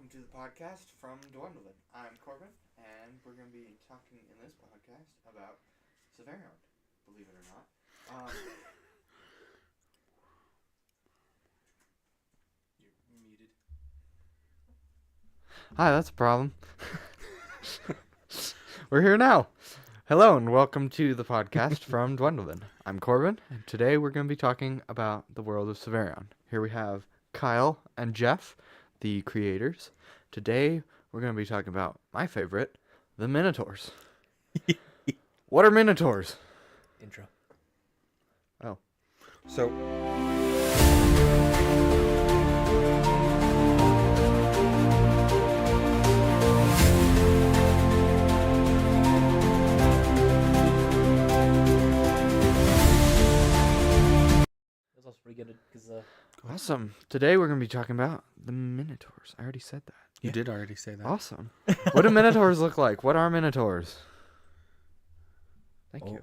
welcome to the podcast from Duendelvin. I'm Corbin, and we're going to be talking in this podcast about Savarion, believe it or not. You're muted. Hi, that's a problem. We're here now. Hello, and welcome to the podcast from Duendelvin. I'm Corbin, and today we're going to be talking about the world of Savarion. Here we have Kyle and Jeff, the creators. Today, we're going to be talking about my favorite, the Minotaurs. What are Minotaurs? Intro. Oh. So, That's also pretty good because Awesome. Today, we're going to be talking about the Minotaurs. I already said that. you did already say that. Awesome. What do Minotaurs look like? What are Minotaurs? Thank you.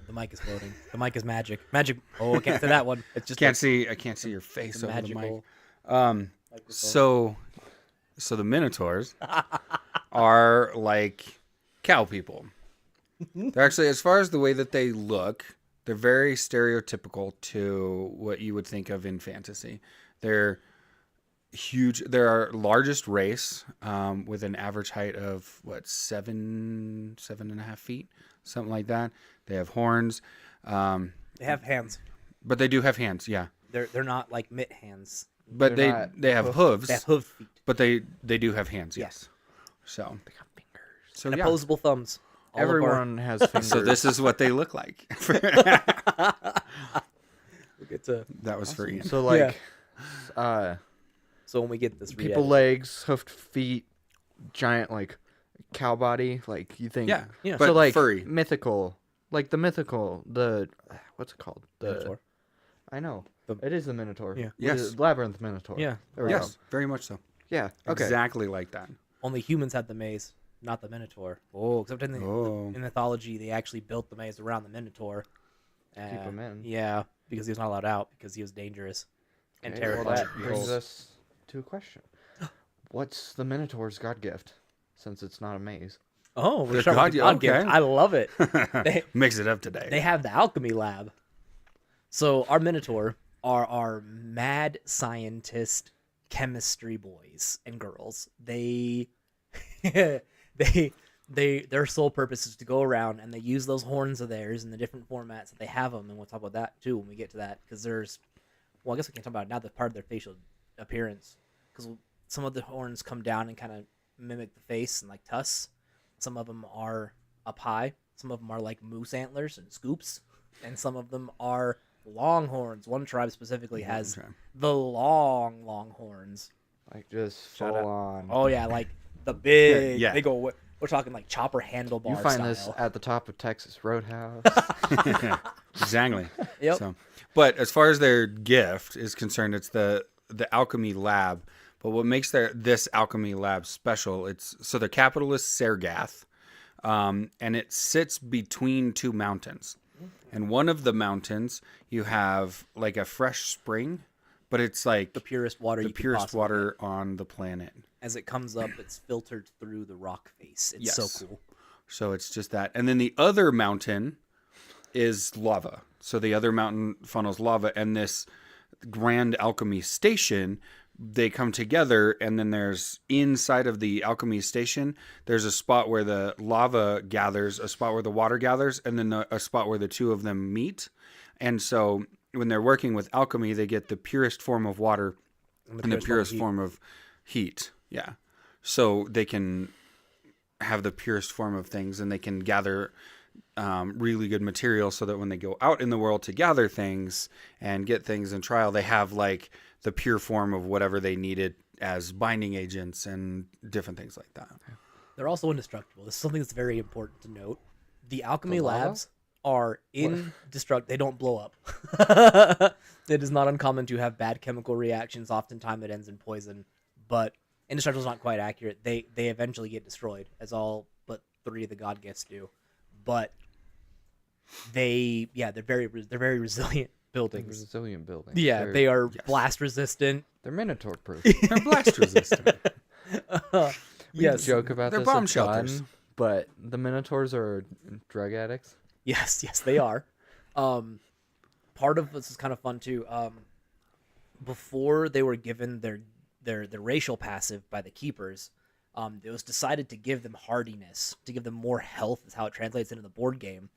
the mic is floating. The mic is magic. Magic. Oh, I can't say that one. It's just I can't see your face over the mic. microphone. So the Minotaurs are like cow people. They're actually, as far as the way that they look, they're very stereotypical to what you would think of in fantasy. They're huge. They're our largest race, with an average height of seven and a half feet, something like that. They have horns. They have hands. But they do have hands, yeah. They're not like mitt hands. But they have hooves. They have hoof feet. But they do have hands, yes. So They got fingers. so And yeah. opposable thumbs. All of our- Everyone has fingers. So this is what they look like. We'll get to. That was for Ian. So like, So when we get this, people legs, hoofed feet, giant like cow body. Like you think, Yeah, Yeah. but so like furry. mythical, like the mythical, the what's it called? The Minotaur. I know The- it is the Minotaur. Yeah. What Yes. is it? Labyrinth Minotaur. Yeah. There we Yes, very much so. go. Yeah. Okay. Exactly like that. Only humans had the maze, not the Minotaur. Oh, except in Oh. in mythology, they actually built the maze around the Minotaur. Keep him in. Yeah, because he was not allowed out because he was dangerous and Okay, terrifying. well, that brings us to a question. What's the Minotaur's god gift? Since it's not a maze. Oh, we're The starting with the god- god gift. okay. I love it. They- Mix it up today. They have the alchemy lab. So our Minotaur are our mad scientist chemistry boys and girls. They their sole purpose is to go around and they use those horns of theirs in the different formats that they have them, and we'll talk about that too when we get to that, because there's, well, I guess we can't talk about it now, the part of their facial appearance, because some of the horns come down and kind of mimic the face and like tusks. Some of them are up high. Some of them are like moose antlers and scoops, and some of them are longhorns. One tribe specifically has Okay. the long horns. Like just Shut full up. on. Oh yeah, like the big. Yeah. They go. We're talking like chopper handlebar. You find style. this at the top of Texas Roadhouse. Exactly. Yep. So, but as far as their gift is concerned, it's the alchemy lab. But what makes this alchemy lab special? So their capital is Sergath, and it sits between two mountains. And one of the mountains, you have like a fresh spring, but it's like the purest water. the you could purest possibly water on the planet. get. As it comes up, it's filtered through the rock face. It's Yes. so cool. So it's just that. And then the other mountain is lava. So the other mountain funnels lava, and this grand alchemy station, they come together, and then there's inside of the alchemy station, there's a spot where the lava gathers, a spot where the water gathers, and then a spot where the two of them meet. And so when they're working with alchemy, they get the purest form of water and the purest form of heat. Yeah. So they can have the purest form of things, and they can gather really good material, so that when they go out in the world to gather things and get things in trial, they have like the pure form of whatever they needed as binding agents and different things like that. They're also indestructible. This is something that's very important to note. The alchemy The lava? labs are indestructible. They don't blow up. It is not uncommon to have bad chemical reactions. Oftentimes it ends in poison, but indestructible is not quite accurate. They eventually get destroyed, as all but 3 of the god gifts do. But they're very resilient buildings. Resilient buildings. Yeah, They're- they are yes. blast resistant. They're Minotaur proof. They're blast resistant. Yes. Joke about They're this bomb a shelters. ton, but the Minotaurs are drug addicts. Yes, they are. Part of this is kind of fun too. Before they were given their racial passive by the keepers, it was decided to give them hardiness, to give them more health, is how it translates into the board game.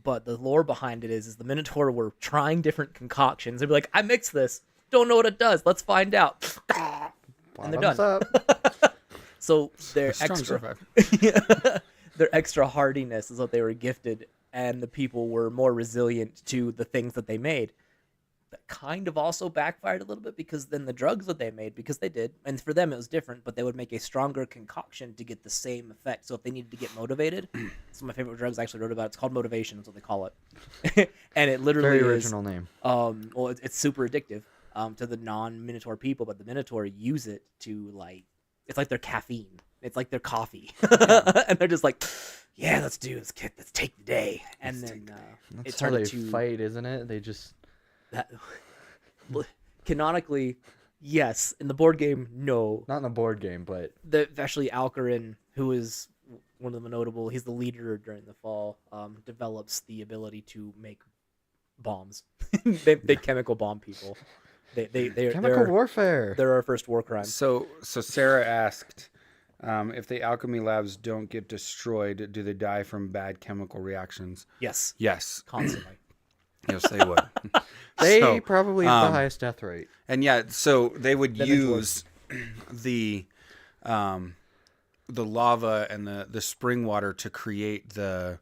But the lore behind it is the Minotaur were trying different concoctions. They'd be like, "I mixed this. Don't know what it does. Let's find out." And they're Bottoms done. up. So their Strong extra survive. their extra hardiness is what they were gifted, and the people were more resilient to the things that they made. That kind of also backfired a little bit because then the drugs that they made, because they did, and for them it was different, but they would make a stronger concoction to get the same effect. So if they needed to get motivated, some of my favorite drugs I actually wrote about. It's called motivation, is what they call it, and it literally Very is original name. well, it's super addictive to the non-Minotaur people, but the Minotaur use it to it's like their caffeine. It's like their coffee, and they're just like, "Yeah, let's do this. Let's take the day." And then That's it how turned they into fight, isn't it? They just that. Canonically, yes. In the board game, no. not in the board game, but Actually, Alcarin, who is one of the notable, he's the leader during the fall, develops the ability to make bombs. they chemical bomb people. They're chemical warfare. They're our first war crime. So Sarah asked, if the alchemy labs don't get destroyed, do they die from bad chemical reactions? Yes, Yes. constantly. Yes, they would. They So, probably have the highest death rate. And yeah, so they would Then use the lava and the spring water to create the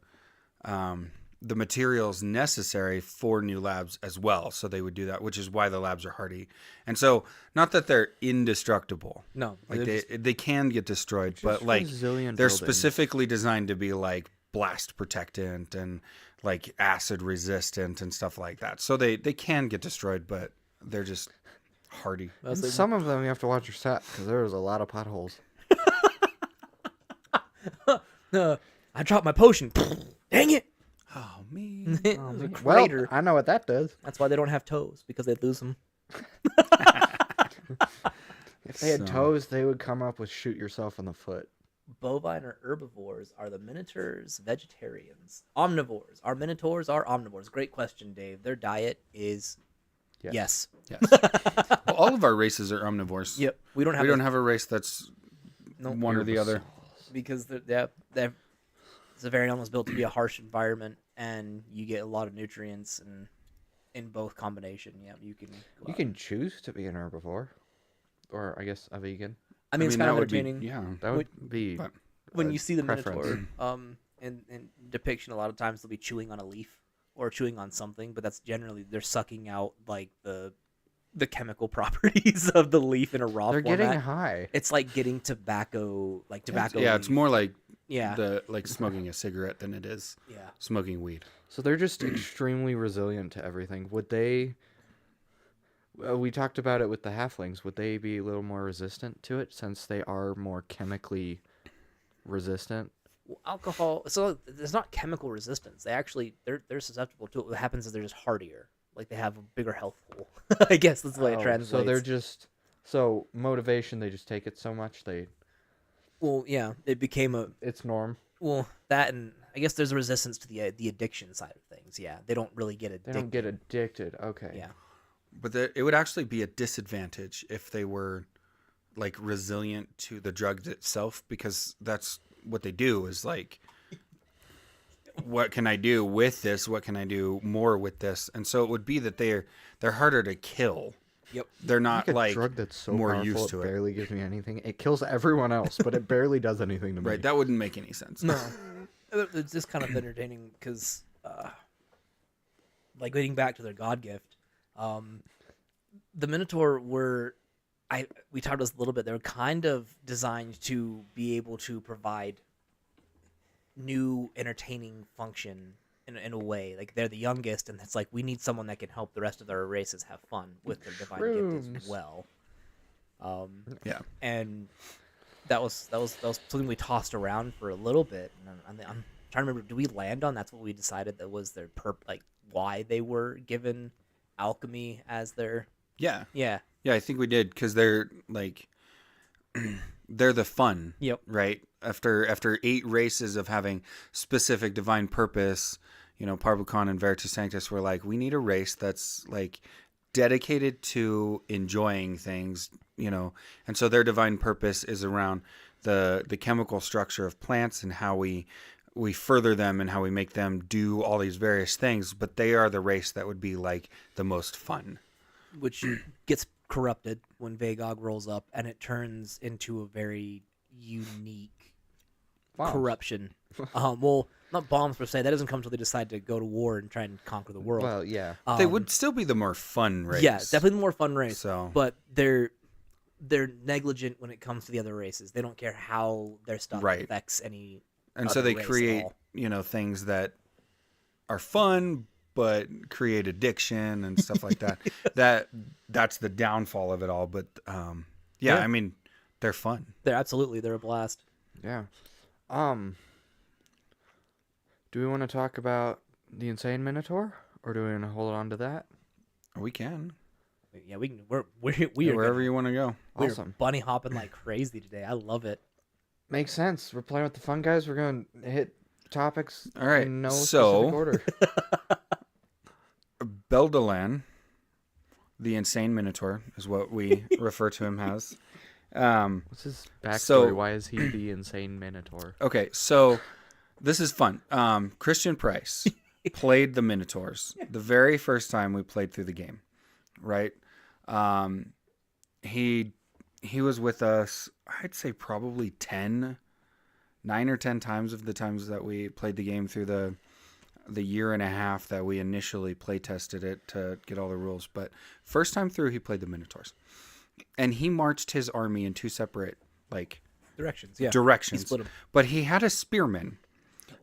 materials necessary for new labs as well. So they would do that, which is why the labs are hardy. And so, not that they're indestructible. No, Like they're they can get destroyed, but like resilient they're buildings. specifically designed to be like blast protectant and like acid resistant and stuff like that. So they can get destroyed, but they're just hardy. And some of them you have to watch your set because there's a lot of potholes. I dropped my potion. Dang it! Oh man. It was a Well, crater. I know what that does. That's why they don't have toes, because they lose them. If they had So- toes, they would come up with shoot yourself in the foot. Bovine or herbivores? Are the Minotaurs vegetarians? Omnivores. Are Minotaurs are omnivores? Great question, Dave. Their diet is yes. Yes. Well, all of our races are omnivores. Yep. We don't have We don't have a race that's no, one or the other. because Savarion was built to be a harsh environment, and you get a lot of nutrients and in both combination. Yeah, you can. You can choose to be an herbivore, or I guess a vegan. I mean, it's kind that of would be- entertaining. yeah. That would be but- When a you see the preference. Minotaur, in depiction, a lot of times they'll be chewing on a leaf or chewing on something, but that's generally they're sucking out like the chemical properties of the leaf in a raw They're format. getting high. It's like getting tobacco, tobacco. Yeah, it's leaf. more like Yeah, like smoking a cigarette than it is yeah. smoking weed. So they're just extremely resilient to everything. Would they? We talked about it with the halflings. Would they be a little more resistant to it since they are more chemically resistant? Well, alcohol. So there's not chemical resistance. They're susceptible to it. What happens is they're just hardier. Like they have a bigger health pool. I guess that's the way it translates. So they're just motivation. They just take it so much well, yeah. It became a it's norm. that, and I guess there's a resistance to the addiction side of things. Yeah, they don't really get They addicted. don't get addicted. Okay. Yeah. But it would actually be a disadvantage if they were like resilient to the drug itself, because that's what they do is like, what can I do with this? What can I do more with this? And so it would be that they're harder to kill. Yep. They're not Like a like drug that's so more powerful used to it it. barely gives me anything. It kills everyone else, but it barely does anything to me. Right, that wouldn't make any sense. No, it's just kind of entertaining because, like, getting back to their god gift, the Minotaur we talked about this a little bit. They're kind of designed to be able to provide new entertaining function in a way. Like they're the youngest, and it's like we need someone that can help the rest of our races have fun with their divine gift Shrooms. as well. Yeah. And that was something we tossed around for a little bit. And I'm trying to remember. Do we land on that's what we decided that was their why they were given alchemy as their Yeah. yeah Yeah, I think we did, because they're like, they're the fun. Yep. Right. After 8 races of having specific divine purpose, Parvukon and Veritas Sanctus were like, we need a race that's like dedicated to enjoying things, and so their divine purpose is around the chemical structure of plants and how we further them and how we make them do all these various things, but they are the race that would be like the most fun. Which gets corrupted when Vagog rolls up, and it turns into a very unique Bombs. corruption. Well, not bombs per se. That doesn't come until they decide to go to war and try and conquer the world. Well, yeah. They would still be the more fun race. Yeah, definitely the more fun race. So, But they're negligent when it comes to the other races. They don't care how their stuff Right. affects any. and so other they race at create, all. things that are fun but create addiction and stuff like that. That's the downfall of it all. But Yeah. I mean, they're fun. They're a blast. Yeah. Do we want to talk about the insane Minotaur, or do we want to hold on to that? We can. Yeah, we can. We are Wherever you want to go. we're Awesome. bunny hopping like crazy today. I love it. Makes sense. We're playing with the fun guys. We're going to hit topics All right, in no so- specific order. Beldalan, the insane Minotaur, is what we refer to him as. What's his backstory? So- Why is he the insane Minotaur? Okay, so this is fun. Christian Price played the Minotaurs the very first time we played through the game, right? He was with us, I'd say probably 9 or 10 times of the times that we played the game through the year and a half that we initially play tested it to get all the rules. But first time through, he played the Minotaurs, and he marched his army in 2 separate Directions. Yeah. directions. He split 'em. But he had a spearman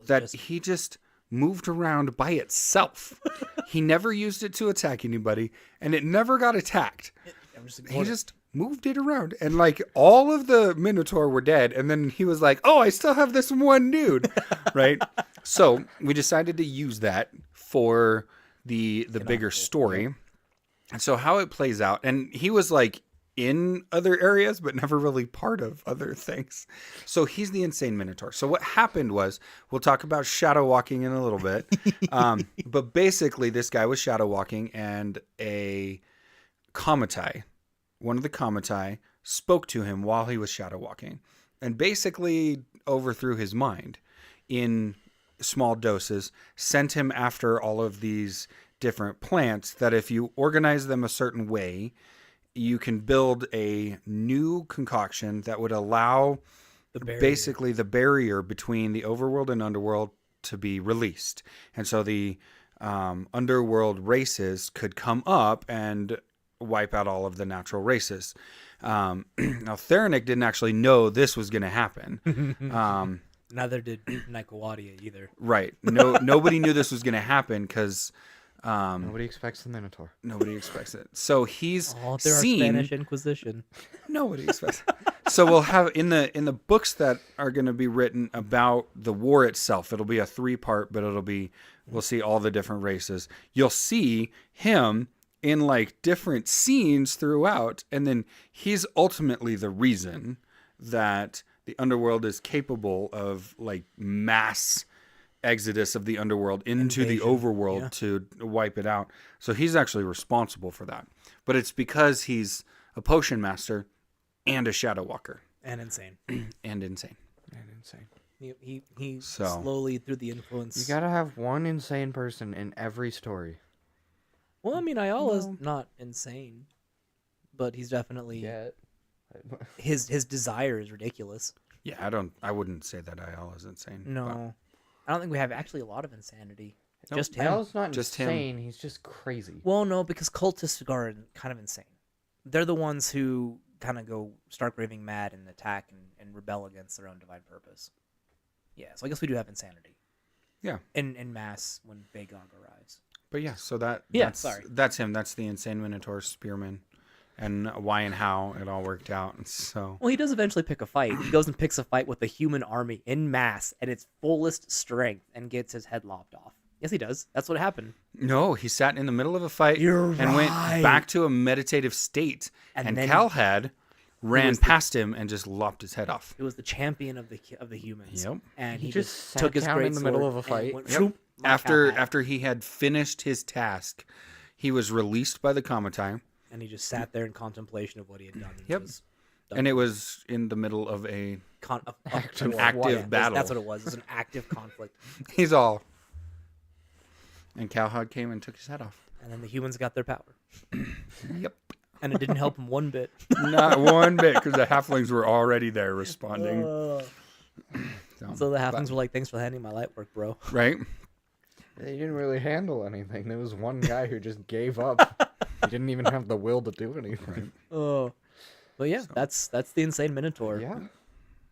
that he just moved around by itself. He never used it to attack anybody, and it never got attacked. He just moved it around, and like all of the Minotaur were dead, and then he was like, "Oh, I still have this one dude," right? So we decided to use that for the bigger story. And so how it plays out, and he was like in other areas, but never really part of other things. So he's the insane Minotaur. So what happened was, we'll talk about shadow walking in a little bit. But basically this guy was shadow walking, and a Comitai, one of the Comitai, spoke to him while he was shadow walking and basically overthrew his mind in small doses, sent him after all of these different plants that if you organize them a certain way, you can build a new concoction that would allow basically the barrier between the overworld and underworld to be released. And so the underworld races could come up and wipe out all of the natural races. Now, Theranik didn't actually know this was going to happen. Neither did Nyquadia either. Right. Nobody knew this was going to happen because... Nobody expects the Minotaur. Nobody expects it. So he's There seen... are Spanish Inquisition. Nobody expects it. So we'll have in the books that are going to be written about the war itself. It'll be a 3-part, but we'll see all the different races. You'll see him in like different scenes throughout, and then he's ultimately the reason that the underworld is capable of like mass exodus of the underworld into the overworld to wipe it out. So he's actually responsible for that. But it's because he's a potion master and a shadow walker. And insane. And insane. He slowly, through the influence... You gotta have one insane person in every story. Well, I mean, Ayala's not insane. But he's definitely... Yeah. His desire is ridiculous. Yeah, I wouldn't say that Ayala's insane. No. but- I don't think we have actually a lot of insanity. No, Just him. Al's not Just him. insane. He's just crazy. Well, no, because cultists are kind of insane. They're the ones who kind of go stark raving mad and attack and rebel against their own divine purpose. Yeah, so I guess we do have insanity. Yeah. In mass when Vagog arrives. But yeah, so that's him. That's the insane Minotaur spearman. And why and how it all worked out. And so Well, he does eventually pick a fight. He goes and picks a fight with a human army in mass at its fullest strength and gets his head lopped off. Yes, he does. That's what happened. no, he sat in the middle of a fight You're and went right. back to a meditative state. And then- Cal had ran past him and just lopped his head off. It was the champion of the humans. Yep. And he just just sat took his down great in the middle sword of a and fight. went, Yep. "Shoop," like that. After he had finished his task, he was released by the Comitai, And he just sat there in contemplation of what he had done. And Yep. was done. and it was in the middle of a. Active war. active battle. That's what it was. It was an active conflict. He's all. And Cowhog came and took his head off. And then the humans got their power. Yep. And it didn't help him one bit. Not one bit, because the halflings were already there responding. So the halflings were like, "Thanks for handing my light work, bro." Right? They didn't really handle anything. There was one guy who just gave up. He didn't even have the will to do anything. Oh, but yeah, that's the insane Minotaur. Yeah.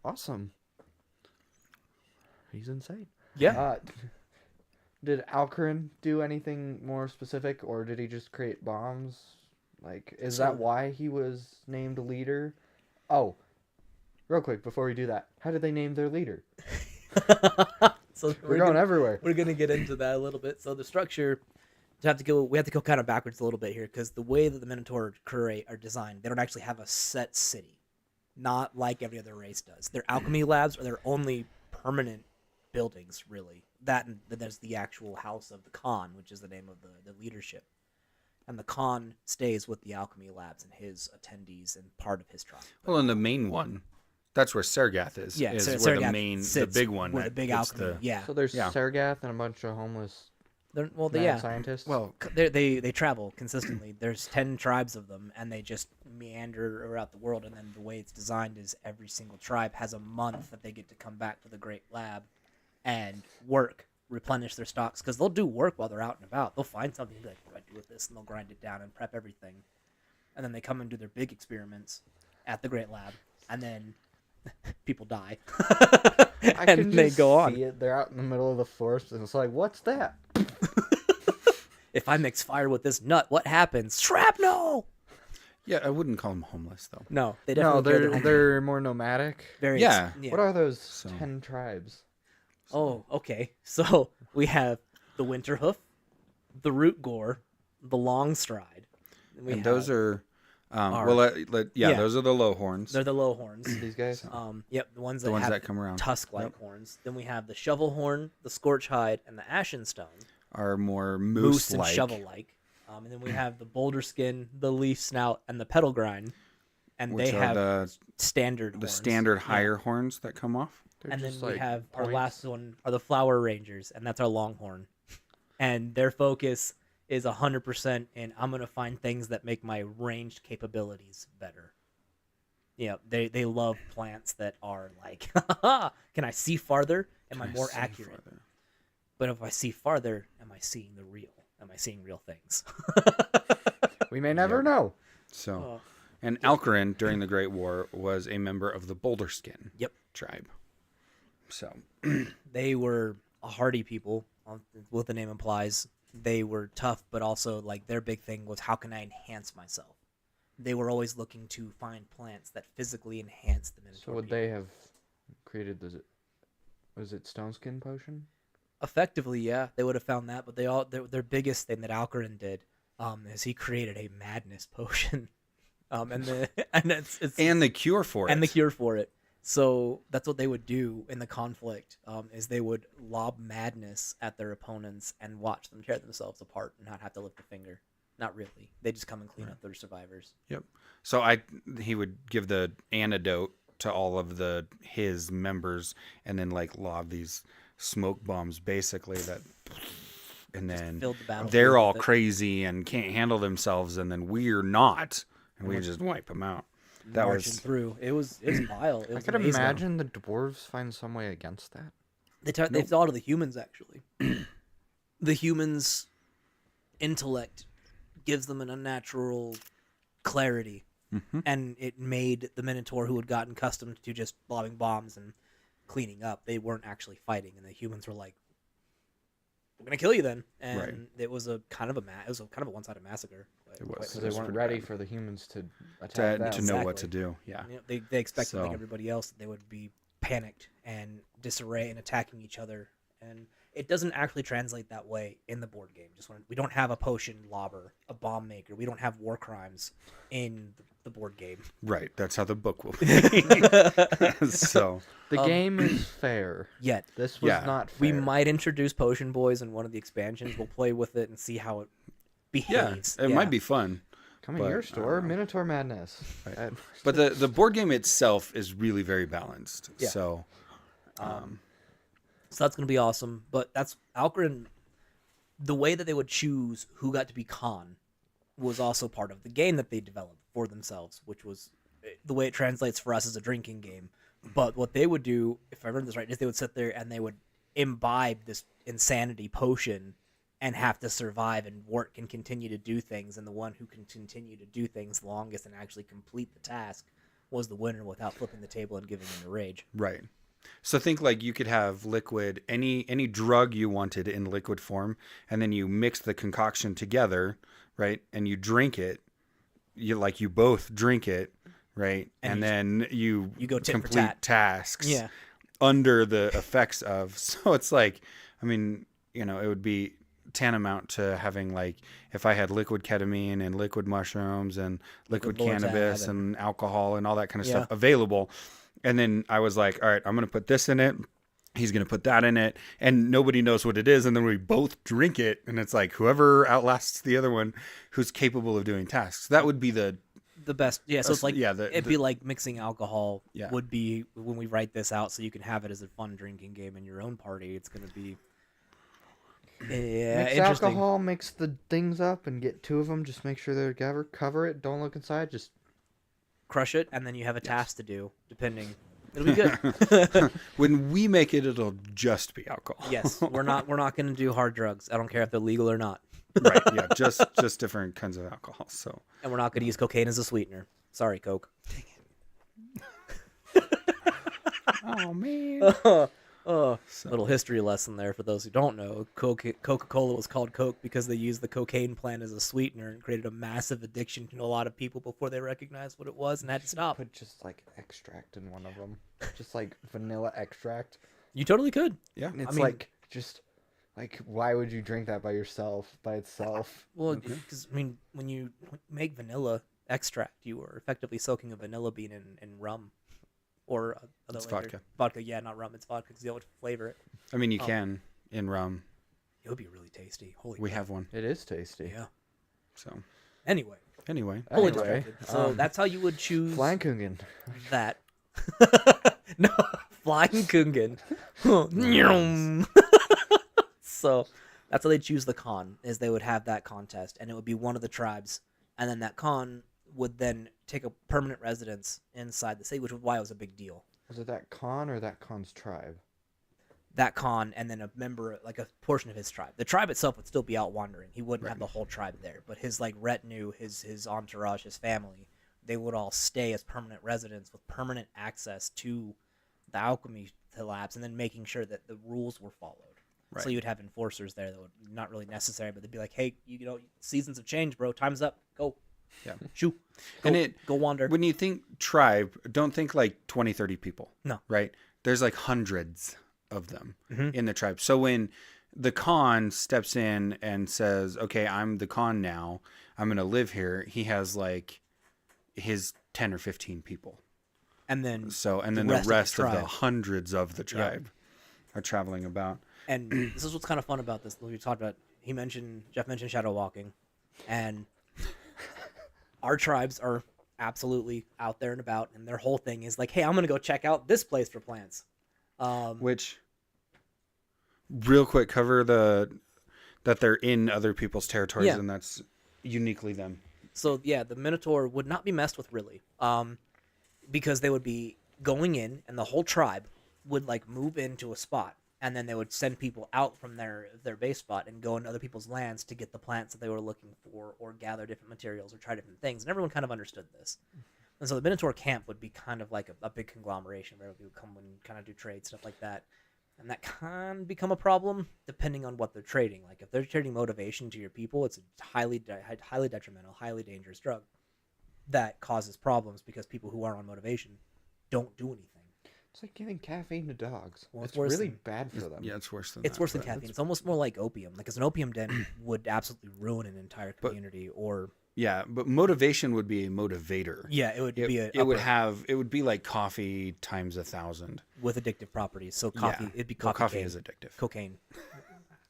Awesome. He's insane. Yeah. Did Alcarin do anything more specific, or did he just create bombs? Like, is that why he was named leader? Oh, real quick, before we do that, how did they name their leader? So We're going everywhere. We're gonna get into that a little bit. So the structure, we have to go kind of backwards a little bit here, because the way that the Minotaur crew are designed, they don't actually have a set city, not like every other race does. Their alchemy labs are their only permanent buildings, really. That and then there's the actual house of the Khan, which is the name of the leadership, and the Khan stays with the alchemy labs and his attendees and part of his tribe. Well, in the main one, that's where Sergath is. Yeah, is Sergath where the main, the sits big one. where the that big gets alchemy. Yeah. So there's Yeah. Sergath and a bunch of homeless mad scientists. Well, They travel consistently. There's 10 tribes of them, and they just meander around the world. And then the way it's designed is every single tribe has a month that they get to come back to the Great Lab and work, replenish their stocks, because they'll do work while they're out and about. They'll find something and be like, "What do I do with this?" And they'll grind it down and prep everything. And then they come and do their big experiments at the Great Lab, and then people die. I and can they just go on. see it. They're out in the middle of the forest, and it's like, what's that? If I mix fire with this nut, what happens? Shrapnel! yeah, I wouldn't call them homeless, though. No, they No, definitely care they're more nomadic. very Yeah. What are those So- 10 tribes? Oh, okay. So we have the Winterhoof, the Root Gore, the Long Stride. And those are, are- yeah, yeah. those are the low horns. They're the low horns. These guys? Yep, the ones that The ones have that come around. tusk-like horns. Then we have the Shovel Horn, the Scorch Hide, and the Ashen Stone. Are more Moose and moose-like. shovel-like. And then we have the Boulder Skin, the Leaf Snout, and the Petal Grind. And Which they are have the standard the horns. standard Yeah. higher horns that come off. They're And then just we like have our points. last one are the Flower Rangers, and that's our Longhorn. And their focus is 100% in I'm going to find things that make my ranged capabilities better. Yeah, they love plants that are like, can I see farther? Am I more accurate? But if I see farther, am I seeing the real? Am I seeing real things? We may never know. So, and Alcarin during the Great War was a member of the Boulder Skin Yep. tribe. So, They were a hardy people, what the name implies. They were tough, but also like their big thing was how can I enhance myself? They were always looking to find plants that physically enhance the Minotaur. So would people. they have created was it Stone Skin Potion? Effectively, yeah, they would have found that. But their biggest thing that Alcarin did is he created a madness potion, and and the cure for it. and the cure for it. So that's what they would do in the conflict, is they would lob madness at their opponents and watch them tear themselves apart and not have to lift a finger. Not really. They just come and clean up their survivors. Yep. So he would give the antidote to all of his members, and then like lob these smoke bombs, basically and then filled the battlefield they're all with it. crazy and can't handle themselves, and then we're not, and we just wipe them out. That Marching was through. It's vile. It I was could amazing. imagine the dwarves find some way against that. They thought of the humans, actually. The humans' intellect gives them an unnatural clarity. And it made the Minotaur, who had gotten accustomed to just lobbing bombs and cleaning up, they weren't actually fighting. And the humans were like, we're going to kill you then. And Right. it was a kind of a one-sided massacre. It was. Because they weren't pretty ready bad. for the humans to attack them. to know what to Exactly. do. Yeah. You know, they expected, like So- everybody else, that they would be panicked and disarray and attacking each other. And it doesn't actually translate that way in the board game. We don't have a potion lobber, a bomb maker. We don't have war crimes in the board game. Right. That's how the book will be. So The game is fair. Yet This was Yeah. not fair. we might introduce Potion Boys in one of the expansions. We'll play with it and see how it behaves. it might be fun. Come in but, your store, Minotaur Madness. Right. But the board game itself is really very balanced. Yeah. So So that's going to be awesome. But that's Alcarin. The way that they would choose who got to be Khan was also part of the game that they developed for themselves, which was the way it translates for us as a drinking game. But what they would do, if I remember this right, is they would sit there and they would imbibe this insanity potion and have to survive and work and continue to do things. And the one who can continue to do things longest and actually complete the task was the winner without flipping the table and giving them the rage. right. So think like you could have liquid, any drug you wanted in liquid form, and then you mix the concoction together, right? And you drink it. You both drink it, right? And then you go tit for complete tat. tasks Yeah. under the effects of. So it's like, I mean, it would be tantamount to having like if I had liquid ketamine and liquid mushrooms and liquid cannabis and alcohol and all that kind of stuff available. And then I was like, all right, I'm going to put this in it. He's going to put that in it. And nobody knows what it is. And then we both drink it. And it's like whoever outlasts the other one who's capable of doing tasks. That would be the best. Yeah, so it's like, it'd be the- like mixing alcohol Yeah. would be when we write this out so you can have it as a fun drinking game in your own party. It's going to be Mix interesting. alcohol, mix the things up, and get two of them. Just make sure they're together. Cover it. Don't look inside. Just Crush it, and then you have a task to do, depending. It'll be good. when we make it, it'll just be alcohol. Yes, we're not going to do hard drugs. I don't care if they're legal or not. Right. Yeah. Just different kinds of alcohol. So. And we're not going to use cocaine as a sweetener. Sorry, Coke. Oh man. Little history lesson there for those who don't know. Coca-Cola was called Coke because they used the cocaine plant as a sweetener and created a massive addiction to a lot of people before they recognized what it was and had to stop. put just like extract in one of them. Just like vanilla extract. You totally could. Yeah. And it's mean- like just like why would you drink that by itself? Well, because when you make vanilla extract, you are effectively soaking a vanilla bean in rum, or other It's liquor. vodka. Vodka, yeah, not rum. It's vodka because you don't flavor it. I mean, you can in rum. It would be really tasty. Holy We crap. have one. It is tasty. Yeah. So Anyway, anyway. fully Anyway, distracted. So that's how you would choose Flankungen. that. No, flying Kungan. So that's how they choose the Khan, is they would have that contest, and it would be one of the tribes, and then that Khan would then take a permanent residence inside the city, which was why it was a big deal. Was it that Khan or that Khan's tribe? That Khan, and then a member, like a portion of his tribe. The tribe itself would still be out wandering. He wouldn't have the whole tribe there, but his like retinue, his entourage, his family, they would all stay as permanent residents with permanent access to the alchemy labs, and then making sure that the rules were followed. Right. So you'd have enforcers there that would not really necessary, but they'd be like, "Hey, you know, seasons have changed, bro. Time's up. Go, Yeah. shoo, go, And go wander." When you think tribe, don't think like 20, 30 people. No. Right? There's like hundreds of them Mhm. in the tribe. So when the Khan steps in and says, okay, I'm the Khan now, I'm going to live here, he has like his 10 or 15 people. And then And then the rest of the hundreds of the tribe are traveling about. And this is what's kind of fun about this. We talked about. Jeff mentioned shadow walking, and our tribes are absolutely out there and about, and their whole thing is like, "Hey, I'm gonna go check out this place for plants." Which, real quick, cover that they're in other people's territories, Yeah. and that's uniquely them. So yeah, the Minotaur would not be messed with really, because they would be going in, and the whole tribe would like move into a spot, and then they would send people out from their base spot and go into other people's lands to get the plants that they were looking for, or gather different materials, or try different things. And everyone kind of understood this. And so the Minotaur camp would be kind of like a big conglomeration where everybody would come and kind of do trade, stuff like that. And that can become a problem depending on what they're trading. Like if they're trading motivation to your people, it's a highly detrimental, highly dangerous drug that causes problems because people who are on motivation don't do anything. It's like giving caffeine to dogs. Well, it's it's worse really than- bad for them. Yeah, it's worse than It's worse than but- caffeine. It's almost more like opium. Like, 'cause an opium den would absolutely ruin an entire community or Yeah, but motivation would be a motivator. Yeah, it would be a It would be like coffee times 1,000 with addictive properties. So coffee, Yeah. it'd be Well, coffee. coffee is addictive. Cocaine.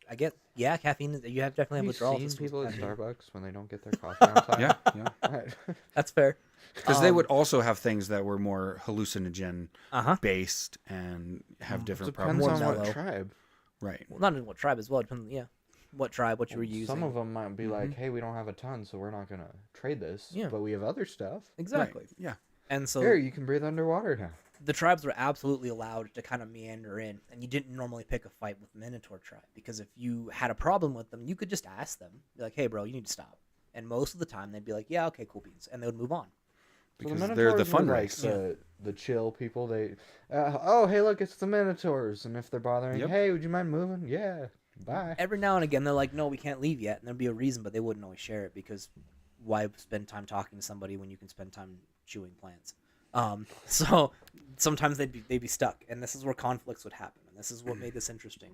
I get. Yeah, caffeine. You have definitely have Have you withdrawal seen systems people with at caffeine. Starbucks when they don't get their coffee on time? Yeah, yeah. Right. That's fair. Because they would also have things that were more hallucinogen Uh-huh. based and have different Depends properties. on More what mellow. tribe. Right. Well, not in what tribe as well. Depends. Yeah, what tribe, what you were using. Some of them might be like, hey, we don't have a ton, so we're not going to trade this. Yeah. But we have other stuff. Exactly. Right. Yeah. And so Here, you can breathe underwater now. the tribes were absolutely allowed to kind of meander in, and you didn't normally pick a fight with Minotaur tribe because if you had a problem with them, you could just ask them, be like, "Hey, bro, you need to stop." And most of the time, they'd be like, "Yeah, okay, cool beans," and they would move on. Because So they're the Minotaurs fun were race. like the chill people. They, oh, hey, look, it's the Minotaurs. And if they're bothering, Yep. hey, would you mind moving? Yeah, bye. Every now and again, they're like, "No, we can't leave yet," and there'd be a reason, but they wouldn't always share it because why spend time talking to somebody when you can spend time chewing plants? So sometimes they'd be stuck, and this is where conflicts would happen, and this is what made this interesting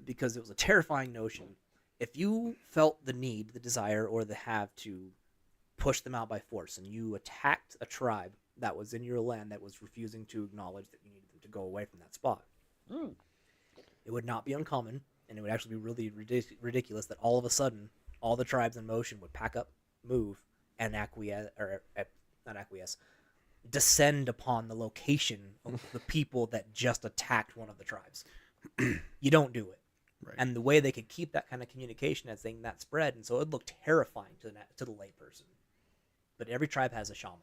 because it was a terrifying notion. If you felt the need, the desire, or the have to push them out by force, and you attacked a tribe that was in your land that was refusing to acknowledge that you needed them to go away from that spot, it would not be uncommon, and it would actually be really ridiculous that all of a sudden, all the tribes in motion would pack up, move, and not acquiesce, descend upon the location of the people that just attacked one of the tribes. You don't do it. Right. And the way they could keep that kind of communication as saying that spread, and so it looked terrifying to the layperson. But every tribe has a shaman,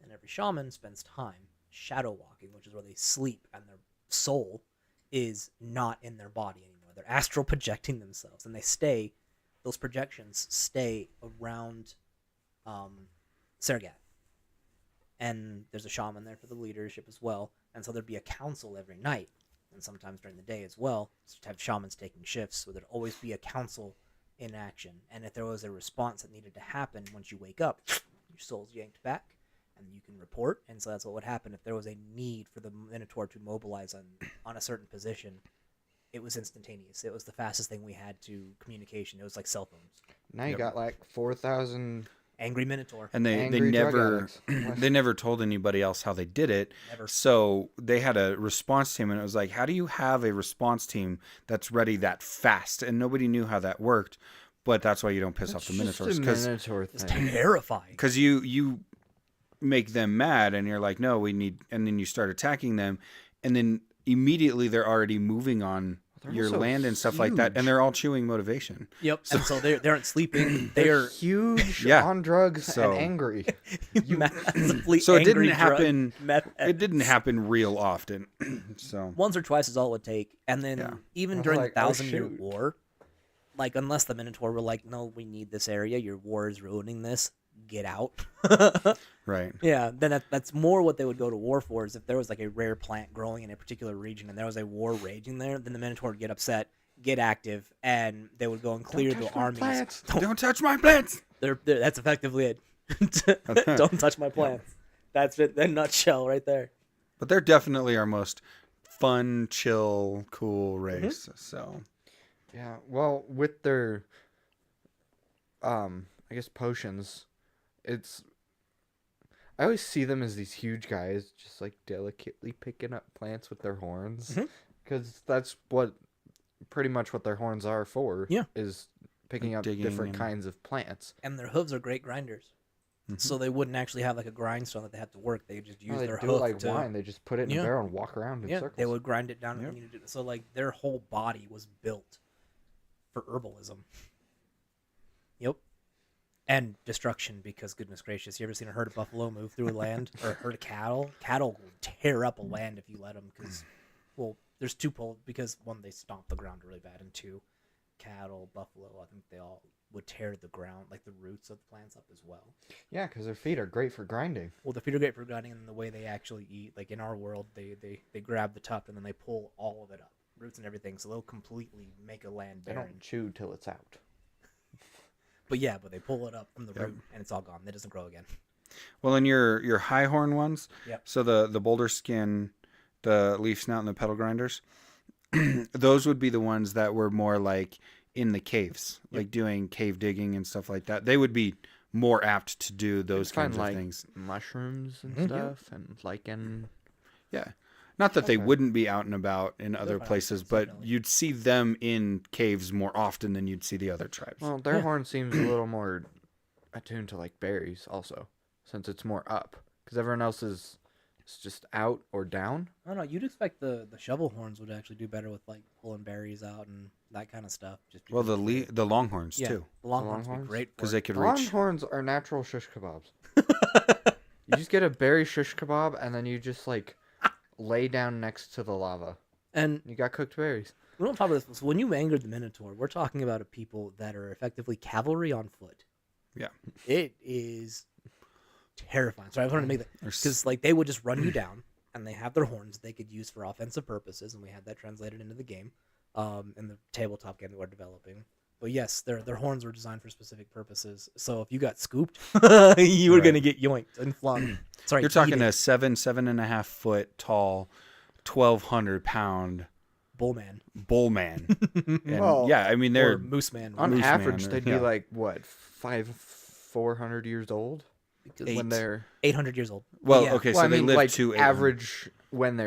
and every shaman spends time shadow walking, which is where they sleep, and their soul is not in their body anymore. They're astral projecting themselves, and those projections stay around Sergat. And there's a shaman there for the leadership as well, and so there'd be a council every night, and sometimes during the day as well, to have shamans taking shifts, so there'd always be a council in action, and if there was a response that needed to happen once you wake up, your soul's yanked back, and you can report, and so that's what would happen. If there was a need for the Minotaur to mobilize on a certain position, it was instantaneous. It was the fastest thing we had to communication. It was like cell phones. Now you got like 4,000 Angry Minotaur. And they angry drug never addicts. they never told anybody else how they did it. Never. So they had a response team, and it was like, how do you have a response team that's ready that fast? And nobody knew how that worked. But that's why you don't piss off the Minotaurs, It's because a Minotaur It's thing. terrifying. you make them mad, and you're like, no, we need, and then you start attacking them, and then immediately they're already moving on They're your also land and stuff like that, huge. and they're all chewing motivation. Yep. And so they aren't sleeping. They're They're huge, Yeah. on drugs, So- and angry. massively So it angry didn't happen. meth It didn't happen real often. So Once or twice is all it would take. And then Yeah. even I was during like, the oh, 1,000-Year shoot. War, like unless the Minotaur were like, no, we need this area. Your war is ruining this. Get out. right. Yeah, then that's more what they would go to war for. Is if there was like a rare plant growing in a particular region and there was a war raging there, then the Minotaur would get upset, get active, and they would go and clear the touch my armies. plants. Don't touch my plants. That's effectively it. Don't touch my plants. That's it. In a nutshell, right there. But they're definitely our most fun, chill, cool race. So Yeah, well, with their, I guess potions, I always see them as these huge guys, just like delicately picking up plants with their horns, because that's pretty much what their horns are for. Yeah. Is picking Like up digging different and- kinds of plants. And their hooves are great grinders. So they wouldn't actually have like a grindstone that they had to work. They just use No, they their do hoof it like to. wine. They just put it in Yeah. a barrel and walk around in Yeah, circles. they would grind it down. Yep. And you do, so like their whole body was built for herbalism. Yep. And destruction, because goodness gracious, you ever seen a herd of buffalo move through a land, or a herd of cattle? Cattle will tear up a land if you let them, because, well, there's twofold, because one, they stomp the ground really bad, and two, cattle, buffalo, I think they all would tear the ground, like the roots of the plants up as well. Yeah, because their feet are great for grinding. Well, the feet are great for grinding, and the way they actually eat, like in our world, they grab the tuft and then they pull all of it up, roots and everything, so they'll completely make a land They barren. don't chew till it's out. But they pull it up from the root and it's all gone. It doesn't grow again. well, and your high horn ones. Yep. So the boulder skin, the leaf snout, and the pedal grinders. Those would be the ones that were more like in the caves, like doing cave digging and stuff like that. They would be more apt to do those Find kinds of like things. mushrooms and Mhm. stuff, and lichen. Yeah. Not that they Okay. wouldn't be out and about in other find places, those, but definitely. you'd see them in caves more often than you'd see the other tribes. Well, their Yeah. horn seems a little more attuned to like berries, also, since it's more up. Because everyone else is just out or down. I don't know. You'd expect the shovel horns would actually do better with like pulling berries out and that kind of stuff. Just Well, because the longhorns yeah, too, the longhorns would be longhorns? great because for they it. could reach. Longhorns are natural shish kebabs. You just get a berry shish kebab, and then you just like lay down next to the lava. And You got cooked berries. we don't talk about this. So when you angered the Minotaur, we're talking about a people that are effectively cavalry on foot. Yeah. It is terrifying. So I wanted to make that There's- because like they would just run you down, and they have their horns they could use for offensive purposes, and we had that translated into the game, in the tabletop game that we're developing. But yes, their horns were designed for specific purposes. So if you got scooped, you were Right. gonna get yoinked and flung. Sorry, You're talking eaten. a 7.5 foot tall, 1,200 pound bullman bull man. And Well, yeah, I mean or they're moose man. On Moose average, man, they'd yeah. be like what 400 years old when they're. 800 years old. well, Yeah. okay, Well, so I they mean, live like to 800. average when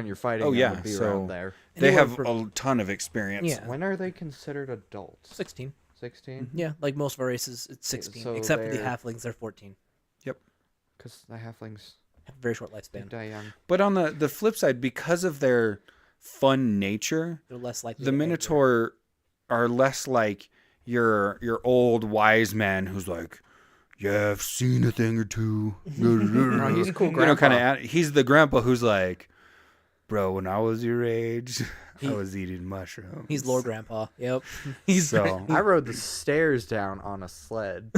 you're fighting. Oh, them yeah, would be so- around there. They Anywhere have from a ton of experience. Yeah. When are they considered adults? 16. 16? Yeah, like most of our races, it's 16. So except for the they're- halflings, they're 14. Because the halflings Have a very short they lifespan. die young. But on the flip side, because of their fun nature, They're less likely. the to age. Minotaur are less like your old wise man who's like, yeah, I've seen a thing or two. No, he's cool You know, grandpa. kind of. He's the grandpa who's like, bro, when I was your age, I He- was eating mushrooms. He's Lord Grandpa. Yep. He's So- I rode the stairs down on a sled.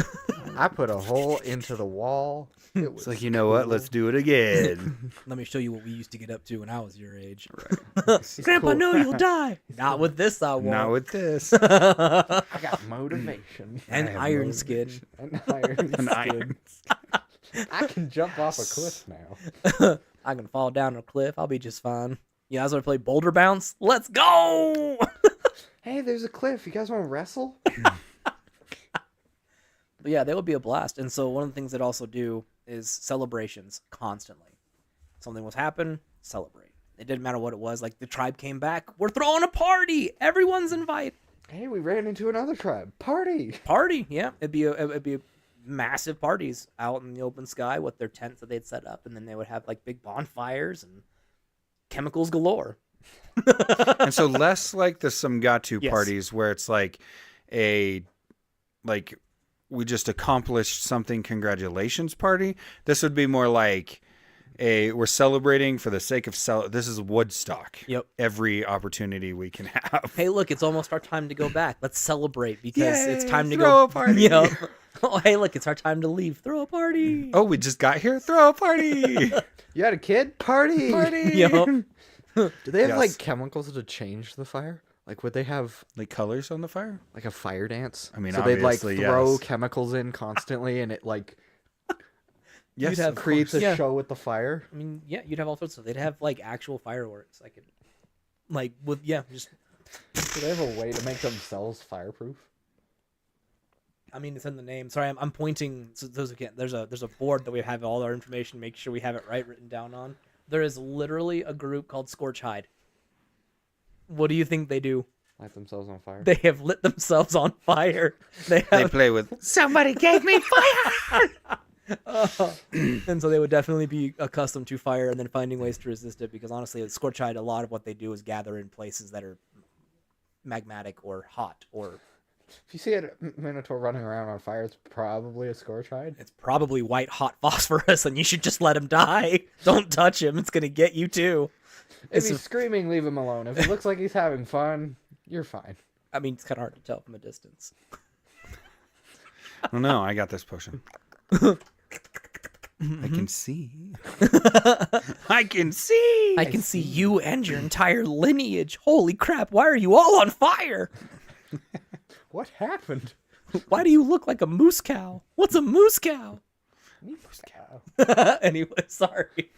I put a hole into the wall. It was It's like, you know what? Let's do it again. Let me show you what we used to get up to when I was your age. He's Grandpa, cool. no, you'll die. Not with this, I won't. Not with this. I got motivation and I have iron no skin. and iron. An skin. iron. I can jump off a cliff now. I can fall down a cliff. I'll be just fine. You guys want to play Boulder Bounce? Let's go! Hey, there's a cliff. You guys want to wrestle? But yeah, they would be a blast. And so one of the things they'd also do is celebrations constantly. Something was happen, celebrate. It didn't matter what it was. Like the tribe came back, we're throwing a party. Everyone's invited. Hey, we ran into another tribe. Party. Party, yeah. It'd be massive parties out in the open sky with their tents that they'd set up, and then they would have like big bonfires and chemicals galore. And so less like the Samgatu Yes. parties where it's like we just accomplished something, congratulations party. This would be more like we're celebrating for the sake of this is Woodstock. Yep. Every opportunity we can have. Hey, look, it's almost our time to go back. Let's celebrate because it's Yay, time to throw go. a party. Yep. Oh, hey, look, it's our time to leave. Throw a party. Oh, we just got here. Throw a party. You had a kid? Party. Party. Yep. Do they have Yes. like chemicals to change the fire? Like, would they have Like colors on the fire? like a fire dance? I mean, so they'd like obviously, throw yes. chemicals in constantly, and it like Yes, have of creates course. a Yeah. show with the fire. I mean, yeah, you'd have all sorts of. They'd have like actual fireworks. I could, like, with just. Do they have a way to make themselves fireproof? I mean, it's in the name. Sorry, I'm pointing. So those again, there's a board that we have all our information. Make sure we have it right written down on. There is literally a group called Scorch Hide. What do you think they do? Light themselves on fire. They have lit themselves on fire. They They have, play with somebody gave me fire. and so they would definitely be accustomed to fire and then finding ways to resist it. Because honestly, at Scorch Hide, a lot of what they do is gather in places that are magmatic or hot, or If you see a Minotaur running around on fire, it's probably a scorch hide. it's probably white hot phosphorus, and you should just let him die. Don't touch him; it's gonna get you too. If It's he's a- screaming, leave him alone. If it looks like he's having fun, you're fine. I mean, it's kind of hard to tell from a distance. Oh no, I got this potion. I can see. I can see. I can see you and your entire lineage. Holy crap, why are you all on fire? What happened? Why do you look like a moose cow? What's a moose cow? Moose cow. Anyway, sorry.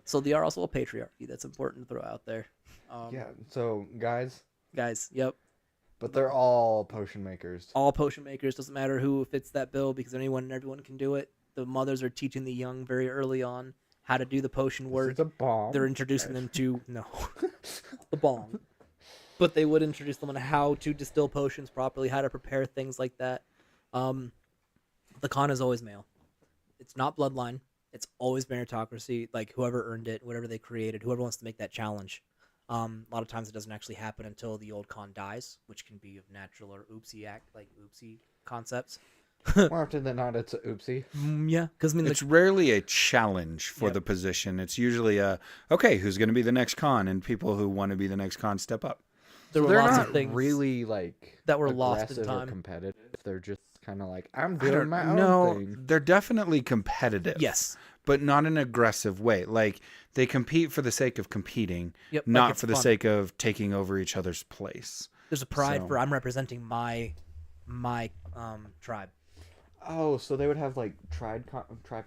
So they are also a patriarchy. That's important to throw out there. Yeah. So guys, Guys, yep. But they're all potion makers. All potion makers, doesn't matter who fits that bill because anyone and everyone can do it. The mothers are teaching the young very early on how to do the potion work. It's a bomb. They're introducing them to the bomb. But they would introduce them on how to distill potions properly, how to prepare things like that. The con is always male. It's not bloodline. It's always meritocracy. Like whoever earned it, whatever they created, whoever wants to make that challenge. A lot of times it doesn't actually happen until the old con dies, which can be of natural or oopsie concepts. More often than not, it's a oopsie. Yeah, because I mean, It's rarely a challenge for the position. It's usually okay, who's going to be the next con, and people who want to be the next con step up. there were They're lots not of things really like that were lost in aggressive or time. competitive. They're just kind of like, I'm I doing don't my own know. thing. They're definitely competitive. Yes. But not in an aggressive way. Like they compete for the sake of competing, Yep, like not it's for the fun. sake of taking over each other's place. There's a pride So- for I'm representing my tribe. Oh, so they would have like tribe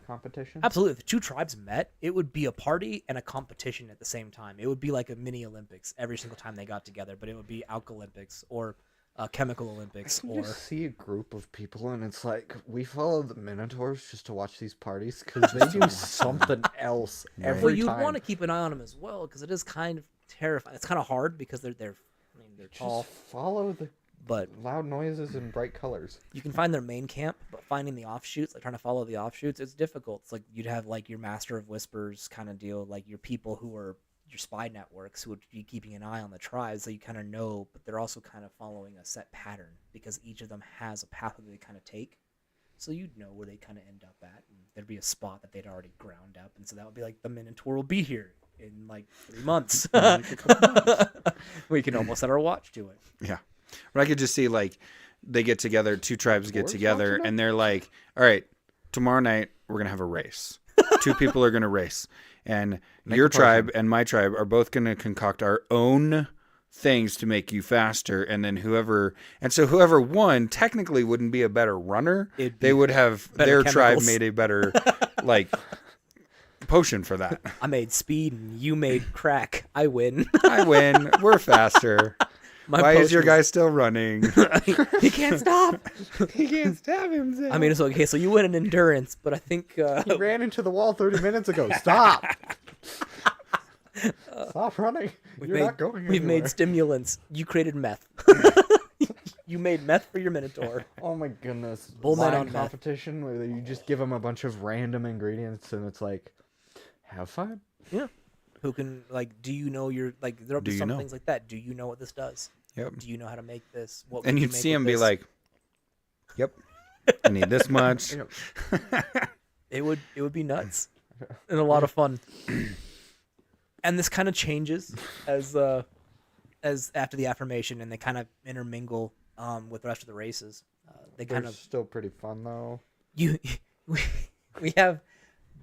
competition? Absolutely. If the two tribes met, it would be a party and a competition at the same time. It would be like a mini Olympics every single time they got together, but it would be Alk Olympics or Chemical Olympics You or just see a group of people and it's like, we follow the Minotaurs just to watch these parties because they do something else every well, you'd time. want to keep an eye on them as well because it is kind of terrifying. It's kind of hard because they're they're tall, Just follow the but loud noises and bright colors. you can find their main camp, but finding the offshoots, like trying to follow the offshoots, it's difficult. It's like you'd have like your Master of Whispers kind of deal, like your people who are your spy networks who would be keeping an eye on the tribes, so you kind of know, but they're also kind of following a set pattern because each of them has a path that they kind of take. So you'd know where they kind of end up at, and there'd be a spot that they'd already ground up, and so that would be like the Minotaur will be here in like 3 months. We can almost set our watch to it. Yeah. But I could just see like they get together, two tribes get Dwarves together, watching it? and they're like, all right, tomorrow night we're going to have a race. Two people are going to race. And Make your a potion. tribe and my tribe are both going to concoct our own things to make you faster. And then whoever won technically wouldn't be a better runner. It'd be They would have better their tribe chemicals. made a better like potion for that. I made speed and you made crack. I win. I win. We're faster. My Why is your potion guy still running? he can't stop. He can't stab himself. I mean, it's okay. So you win in endurance, but I think He ran into the wall 30 minutes ago. Stop! Stop running. You're not going anywhere. we've made stimulants. You created meth. You made meth for your Minotaur. Oh my goodness. Bullmen Wine on meth. competition where you just give them a bunch of random ingredients and it's like, have fun. Yeah. Who can like? Do you know your like? There'll be Do you some know? things like that. Do you know what this does? Yep. Do you know how to make this? What And would you you'd make see with him be this? like, "Yep, I need this much." It would be nuts and a lot of fun. And this kind of changes as after the affirmation, and they kind of intermingle with the rest of the races. They They're kind of still pretty fun though. we have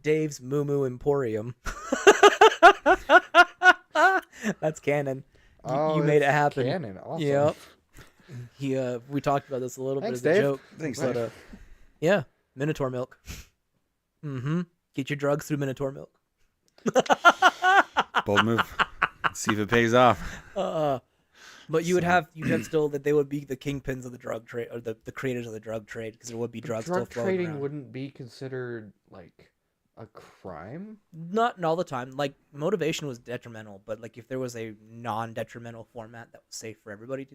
Dave's Moo Moo Emporium. That's canon. You made it it's happen. Canon. Awesome. Yep. We talked about this a little Thanks, bit as a Dave. joke. Thanks, But, Dave. yeah, Minotaur milk. Mm-hmm. Get your drugs through Minotaur milk. Bold move. See if it pays off. But you'd have still that they would be the kingpins of the drug trade or the creators of the drug trade because there would be drugs Drug still flowing trading around. wouldn't be considered like a crime. Not all the time. Like motivation was detrimental, but like if there was a non-detrimental format that was safe for everybody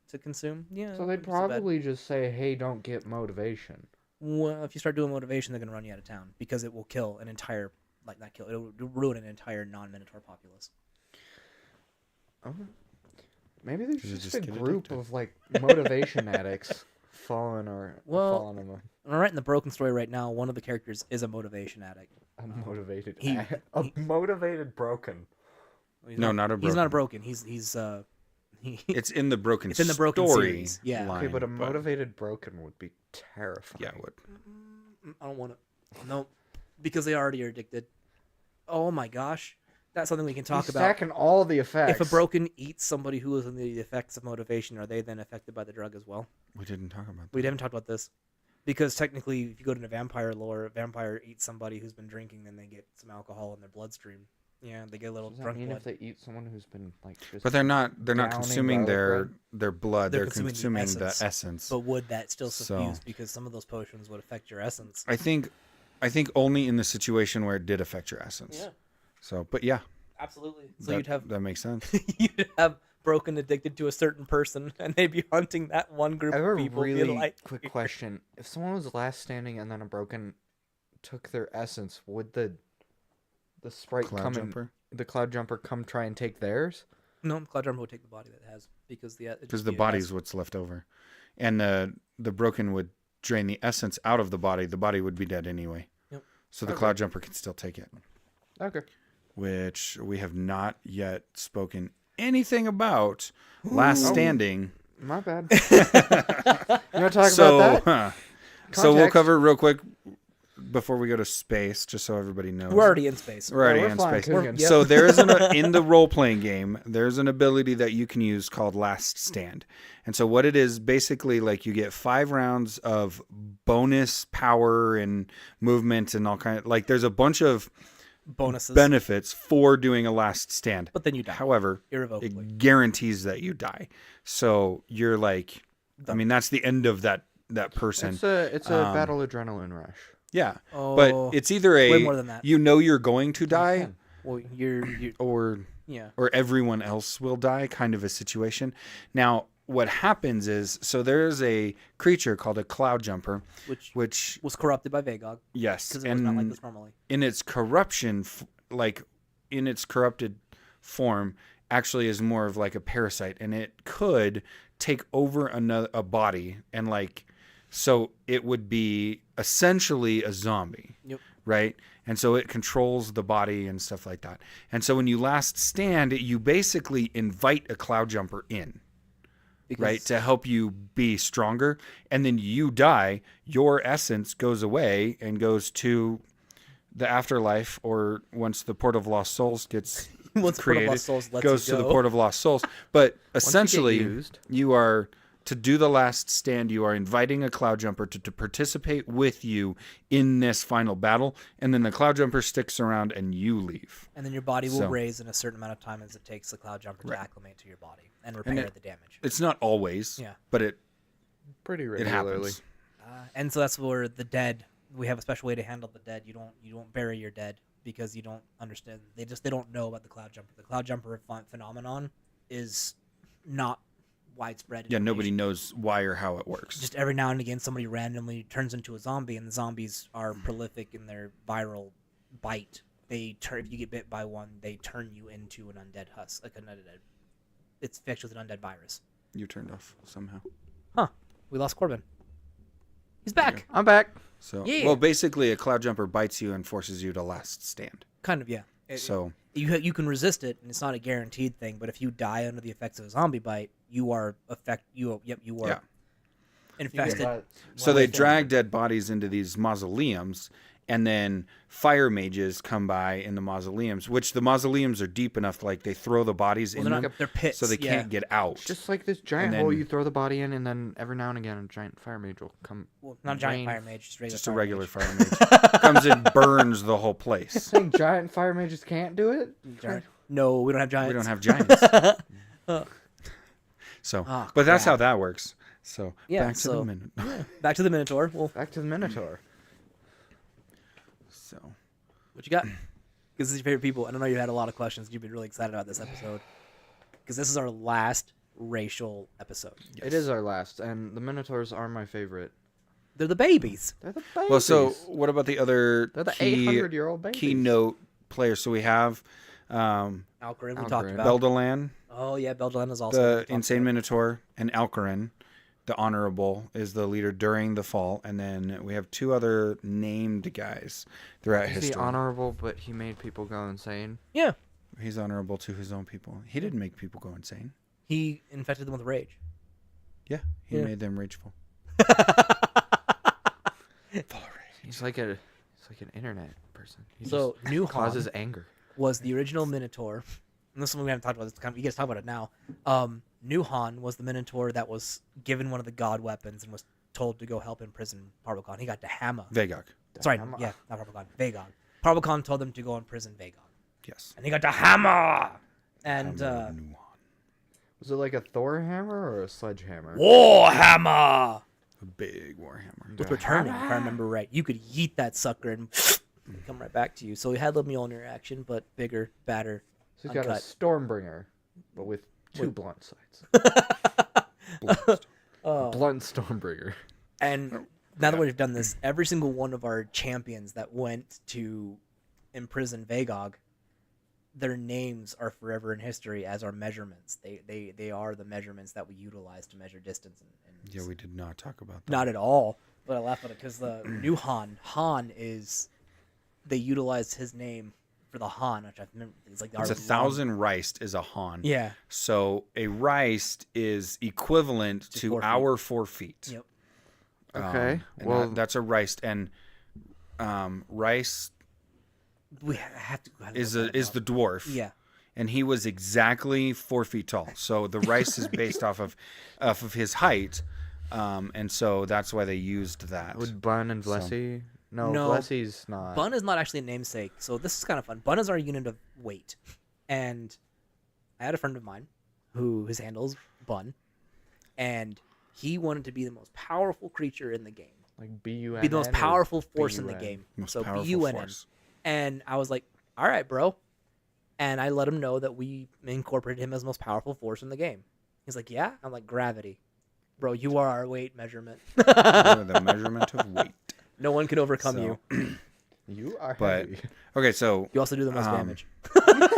to consume, yeah. So it they'd wouldn't be so bad. probably just say, "Hey, don't get motivation." Well, if you start doing motivation, they're gonna run you out of town because it will kill an entire not kill. It'll ruin an entire non-Minotaur populace. Oh. Maybe there's Does it just just a get group addicted? of like motivation addicts following Well, following them. I'm writing the broken story right now. One of the characters is a motivation addict. A motivated, he- motivated broken. He's No, not a He's not a broken. broken. He's It's in the broken. It's in the broken story series, yeah. line, Okay, but a motivated broken would be terrifying. Yeah, it would. I don't want to. No, because they already are addicted. Oh my gosh, that's something we can talk He's about. stacking all the effects. If a broken eats somebody who is in the effects of motivation, are they then affected by the drug as well? We didn't talk about that. We haven't talked about this. Because technically, if you go to vampire lore, a vampire eats somebody who's been drinking, then they get some alcohol in their bloodstream. Yeah, they get a little Does that drunk mean blood. if they eat someone who's been like just But they're not Downing consuming garlic their blood. They're They're consuming the consuming the essence. essence. But would that still So- suffuse? Because some of those potions would affect your essence. I think only in the situation where it did affect your essence. Yeah, So, but yeah, absolutely. So that, that makes sense. you'd have Broken addicted to a certain person, and they'd be hunting that one group I have of a people. really Be like, quick question. If someone was last standing and then a broken took their essence, would the sprite Cloud come jumper. in, the cloud jumper come try and take theirs? no, Cloud Jumper would take the body that it has because Because the body's what's left over, and the broken would drain the essence out of the body. The body would be dead anyway. Yep. So the Okay. cloud jumper can still take it, Okay. which we have not yet spoken anything about. Last Oh. standing. My bad. You want to talk So, about that? so we'll Context. cover it real quick before we go to space, just so everybody knows. We're already in space. We're already we're in flying space. Cougars. Yep. So there is in the role playing game, there's an ability that you can use called Last Stand. And so what it is basically like you get 5 rounds of bonus power and movement and all kind of like there's a bunch of Bonuses. benefits for doing a last stand. But then you die. However, Irrevocably. it guarantees that you die. So you're like I mean that's the end of that person. It's a battle adrenaline rush. Yeah. Oh, But it's either way more than that. you know you're going to die Well, you're or yeah. everyone else will die kind of a situation. Now, what happens is, so there's a creature called a cloud jumper, which Was corrupted by Vagog yes, because it was not like this normally. in its corruption, like in its corrupted form, actually is more of like a parasite, and it could take over a body, and like, so it would be essentially a zombie. Yep. Right? And so it controls the body and stuff like that. And so when you last stand, you basically invite a cloud jumper in, Because right? To help you be stronger. And then you die, your essence goes away and goes to the afterlife, or once the Port of Lost Souls gets once Port of created, Lost Souls lets goes you to go. the Port of Lost Souls. But Once essentially, you get used, you are to do the last stand. You are inviting a cloud jumper to participate with you in this final battle, and then the cloud jumper sticks around and you leave. And then your body will So- raise in a certain amount of time as it takes the Cloud Jumper to acclimate to your body and repair And the damage. It's not always, Yeah. but it pretty it regularly. happens. And so that's where the dead. We have a special way to handle the dead. You don't bury your dead because you don't understand. They don't know about the Cloud Jumper. The Cloud Jumper phenomenon is not widespread. Yeah, nobody information. knows why or how it works. Just every now and again, somebody randomly turns into a zombie, and the zombies are prolific in their viral bite. If you get bit by one, they turn you into an undead husk, like an undead. It's infectious with an undead virus. You turned off somehow. We lost Corbin. He's back. I'm back. So, Yeah. well, basically, a cloud jumper bites you and forces you to last stand. Kind of, yeah. So, You can resist it, and it's not a guaranteed thing. But if you die under the effects of a zombie bite, you are Yeah. infested. so they drag dead bodies into these mausoleums, and then fire mages come by in the mausoleums, which the mausoleums are deep enough, like they throw the bodies Well, in they're them, not. They're pits. so they yeah. can't get out. Just like this giant And hole, then- you throw the body in, and then every now and again, a giant fire mage will come. Well, not a giant rain. fire mage, just Just a regular mage. fire mage comes and burns the whole place. Saying giant fire mages can't do it? Giant- No, we don't have giants. We don't have giants. So, Oh, but that's crap. how that works. So, Yeah, back to so- the minute. Back to the Minotaur. Well, Back to the Minotaur. So, what you got? Because this is your favorite people, and I know you had a lot of questions. You've been really excited about this episode because this is our last racial episode. It is our last, and the Minotaurs are my favorite. They're the babies. They're the babies. well, so what about the other they're the key 800-year-old babies. keynote players? So we have Alcarin, we talked Alcarin. about. Beldalan, Oh yeah, Beldalan is also the Insane Minotaur, and Alcarin, the Honorable, is the leader during the fall. And then we have 2 other named guys throughout He's history. the honorable, but he made people go insane. Yeah, He's honorable to his own people. He didn't make people go insane. he infected them with rage. Yeah, he Yeah. made them rageful. He's like an internet person. He So just New causes anger. was the original Minotaur. And this is one we haven't talked about. This kind of, you guys talk about it now. Nuhan was the Minotaur that was given one of the god weapons and was told to go help imprison Parvocon. He got to Hammer. Vagog. Sorry, Hammer. yeah, not Parvocon. Vagog. Parvocon told them to go imprison Vagog. Yes. And he got the hammer. And Hammer of Nuhan. Was it like a Thor hammer or a sledgehammer? Warhammer A big warhammer. was returning, if I remember right. You could yeet that sucker and come right back to you. So he had the Mjolnir action, but bigger, badder, So he's got a uncut. Stormbringer, but with two blunt sides. Blast. Blunt Stormbringer. And now that we've done this, every single one of our champions that went to imprison Vagog, their names are forever in history as our measurements. They are the measurements that we utilize to measure distance. And Yeah, we did not talk about that. not at all. But I laugh at it because the new Han is, they utilized his name for the Han, which I remember it's like It's 1,000 Reist is a Han. Yeah. So a Reist is equivalent to 4 feet. our 4 feet. Yep. Okay. And Well, that's a Reist, and Reist We have to. is the dwarf. Yeah. And he was exactly 4 feet tall. So the Reist is based off of his height, and so that's why they used that. would Bun and Blessy? No, No. Blessy's not. Bun is not actually a namesake, so this is kind of fun. Bun is our unit of weight, and I had a friend of mine who his handle is Bun, and he wanted to be the most powerful creature in the game, Like B-U-N. be the most powerful force in the B-U-N? game. Most So powerful BUNN. force. And I was like, all right, bro. And I let him know that we incorporated him as the most powerful force in the game. He's like, yeah? I'm like, gravity. Bro, you are our weight measurement. Or the measurement of weight. No one can overcome So- you. You are But heavy. okay, so You also do the most damage.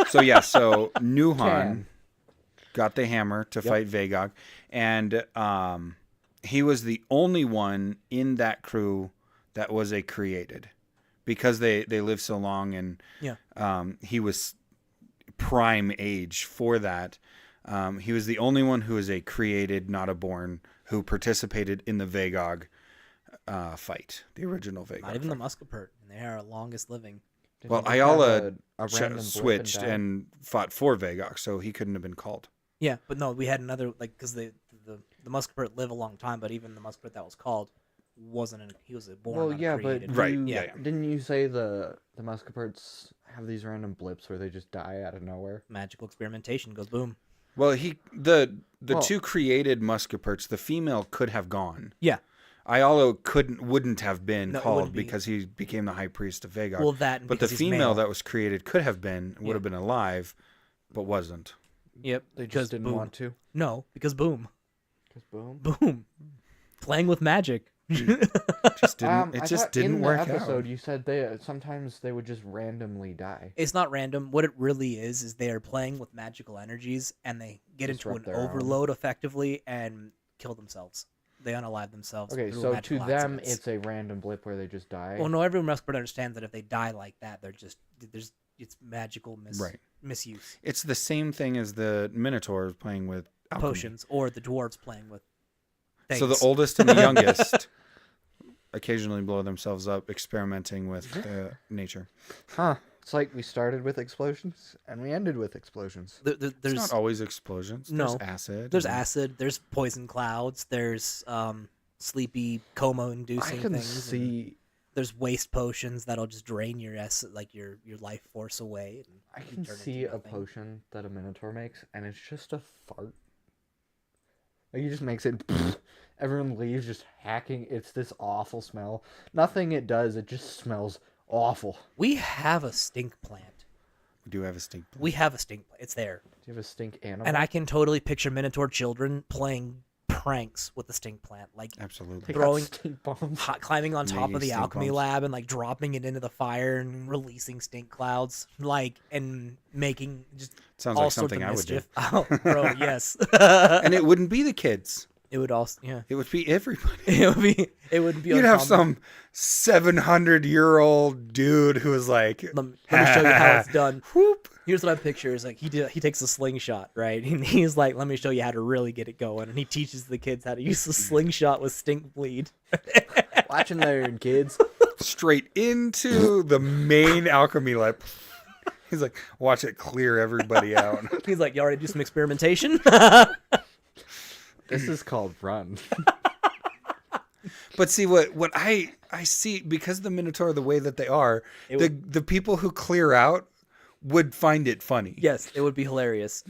so Nuhan Can. got the hammer to fight Vagog, and he was the only one in that crew that was a created, because they lived so long, and Yeah. he was prime age for that. He was the only one who was a created, not a born, who participated in the Vagog fight, the original Vagog. Not even the fight. Muskapert, and they are our longest living. Did Well, he just have Ayala a random blip switched died? and fought for Vagog, so he couldn't have been called. Yeah, but no, we had another, like, because the Muskapert live a long time, but even the Muskapert that was called he was a born. Well, not yeah, created. but Right, you- yeah, yeah. Didn't you say the Muskaperts have these random blips where they just die out of nowhere? Magical experimentation goes boom. Well, the Well- two created Muskaperts, the female could have gone. Yeah. Ialo wouldn't have been No, it called wouldn't be. because he became the high priest of Vagog. Well, that and but the because he's female male. that was created could have been, would Yeah. have been alive, but wasn't. Yep. They because just didn't boom. want to. No, because boom. Because boom. Boom. Playing with magic. Just didn't. I It just thought didn't in work the episode out. you said sometimes they would just randomly die. It's not random. What it really is they are playing with magical energies, and they get Disrupt into an their own. overload effectively and kill themselves. They unalive themselves. Okay, through so to magical them accidents. it's a random blip where they just die. Well, no, every Muskapert understands that if they die like that, it's magical Right. misuse. It's the same thing as the Minotaurs playing with alchemy. Potions, or the dwarves playing with things. So the oldest and the youngest occasionally blow themselves up experimenting with nature. Huh. It's like we started with explosions and we ended with explosions. It's There's not always explosions. No. There's acid. There's and- acid. There's poison clouds. There's sleepy coma-inducing I can things. and see There's waste potions that'll just drain your your life force away. And I you can turn into see a nothing. potion that a Minotaur makes and it's just a fart. Like he just makes it everyone leaves just hacking. It's this awful smell. Nothing it does, it just smells awful. We have a stink plant. We do have a stink. We have a stink plant. It's there. Do you have a stink animal? And I can totally picture Minotaur children playing pranks with the stink plant. Like Absolutely. They got throwing- stink bombs. climbing on top Making of the stink alchemy bombs. lab and like dropping it into the fire and releasing stink clouds. Like, and making just Sounds all like sorts something of I would do. mischief. Oh, bro, yes. And it wouldn't be the kids. It would also, yeah. It would be everybody. It would be. You'd have uncommon. some 700-year-old dude who was like, Let me show you how it's done. whoop. Here's what I picture: is like he takes a slingshot, right? And he's like, "Let me show you how to really get it going." And he teaches the kids how to use the slingshot with stink bleed. Watching there, kids. Straight into the main alchemy lab. He's like, watch it clear everybody out. He's like, "You already do some experimentation." This is called Run. But see what I see, because the Minotaur the way that they are, It the people who clear out would find it funny. Yes, it would be hilarious.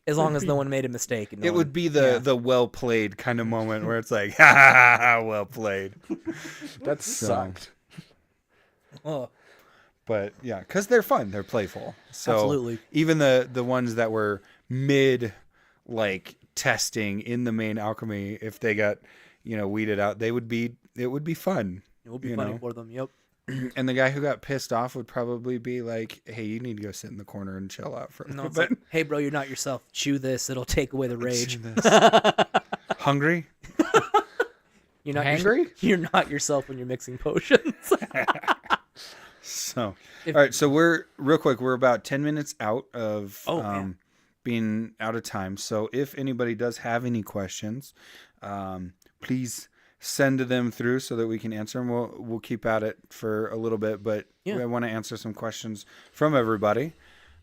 As long as no one made a mistake. And It would be the well played kind of moment where it's like, ha ha ha, well played. That sucked. Oh, But yeah, because they're fun, they're playful. So absolutely. even the ones that were mid like testing in the main alchemy, if they got weeded out, it would be fun. It would be funny for them. Yep. And the guy who got pissed off would probably be like, hey, you need to go sit in the corner and chill out for a little bit. Like, hey, bro, you're not yourself. Chew this. It'll take away the rage. Hungry? You're not Hangry? You're not yourself when you're mixing potions. So, all right. So we're about 10 minutes out of man. being out of time. So if anybody does have any questions, please send them through so that we can answer them. We'll keep at it for a little bit, but I want to answer some questions from everybody.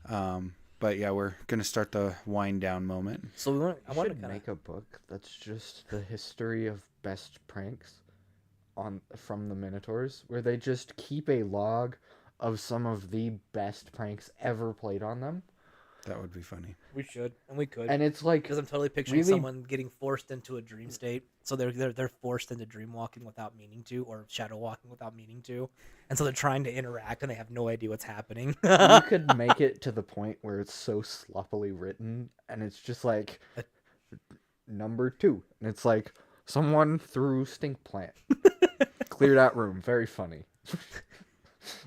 But yeah, we're gonna start the wind down moment. So I want to make a book that's just the history of best pranks from the Minotaurs, where they just keep a log of some of the best pranks ever played on them. That would be funny. We should, and we could. And it's like, because I'm totally picturing really... someone getting forced into a dream state, so they're forced into dream walking without meaning to, or shadow walking without meaning to, and so they're trying to interact and they have no idea what's happening. You could make it to the point where it's so sloppily written, and it's just like number 2, and it's like someone threw stink plant, cleared out room, very funny.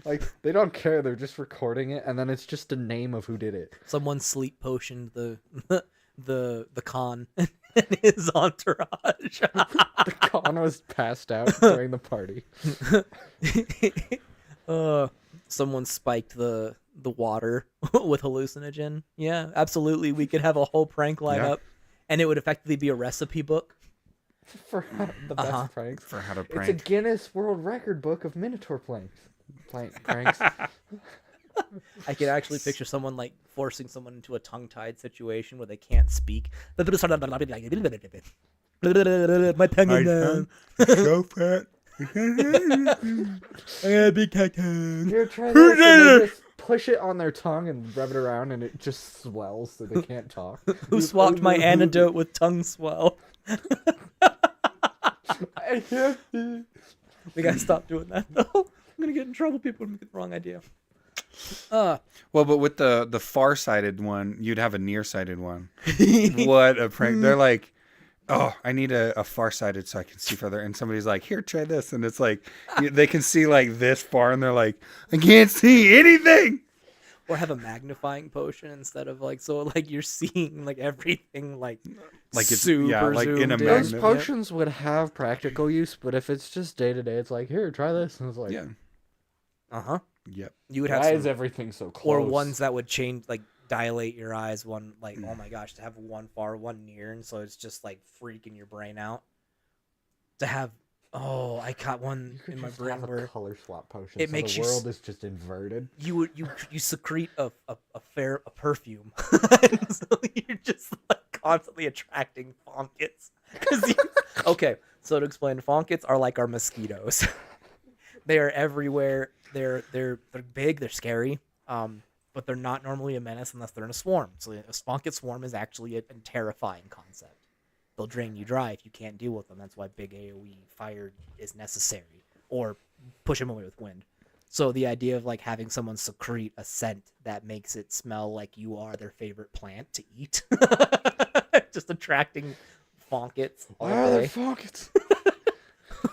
Like, they don't care, they're just recording it, and then it's just the name of who did it. Someone sleep potioned the con and his entourage. The con was passed out during the party. Someone spiked the water with hallucinogen. Yeah, absolutely. We could have a whole prank lineup, and it would effectively be a recipe book for the best pranks. For how to prank. It's a Guinness World Record book of Minotaur pranks. I could actually picture someone like forcing someone into a tongue-tied situation where they can't speak. My tongue in So fat. I got a big tattoo. Here, try this. And they just push it on their tongue and rub it around, and it just swells so they can't talk. Who swapped my antidote with tongue swell? We gotta stop doing that though. I'm gonna get in trouble. People would get the wrong idea. Well, but with the far-sighted one, you'd have a near-sighted one. What a prank. They're like, oh, I need a far-sighted so I can see further. And somebody's like, here, try this. And it's like, they can see like this far, and they're like, I can't see anything. Or have a magnifying potion instead of like, so like you're seeing like everything like it's super like in a zoomed in. Those magnet. potions would have practical use, but if it's just day to day, it's like, here, try this. And it's like, Uh-huh. Yep. You would have why some, is everything so close? or ones that would change, like dilate your eyes. One like, oh my gosh, to have one far, one near, and so it's just like freaking your brain out. To have, I caught one in my brain have a where color swap potion. it so makes the you world is just inverted. you secrete a perfume, so you're just like constantly attracting fonkets. Okay, so to explain, fonkets are like our mosquitoes. They are everywhere. They're big. They're scary. But they're not normally a menace unless they're in a swarm. So a fonket swarm is actually a terrifying concept. They'll drain you dry if you can't deal with them. That's why big AoE fire is necessary, or push them away with wind. So the idea of like having someone secrete a scent that makes it smell like you are their favorite plant to eat, just attracting fonkets all Where are there day. fonkets?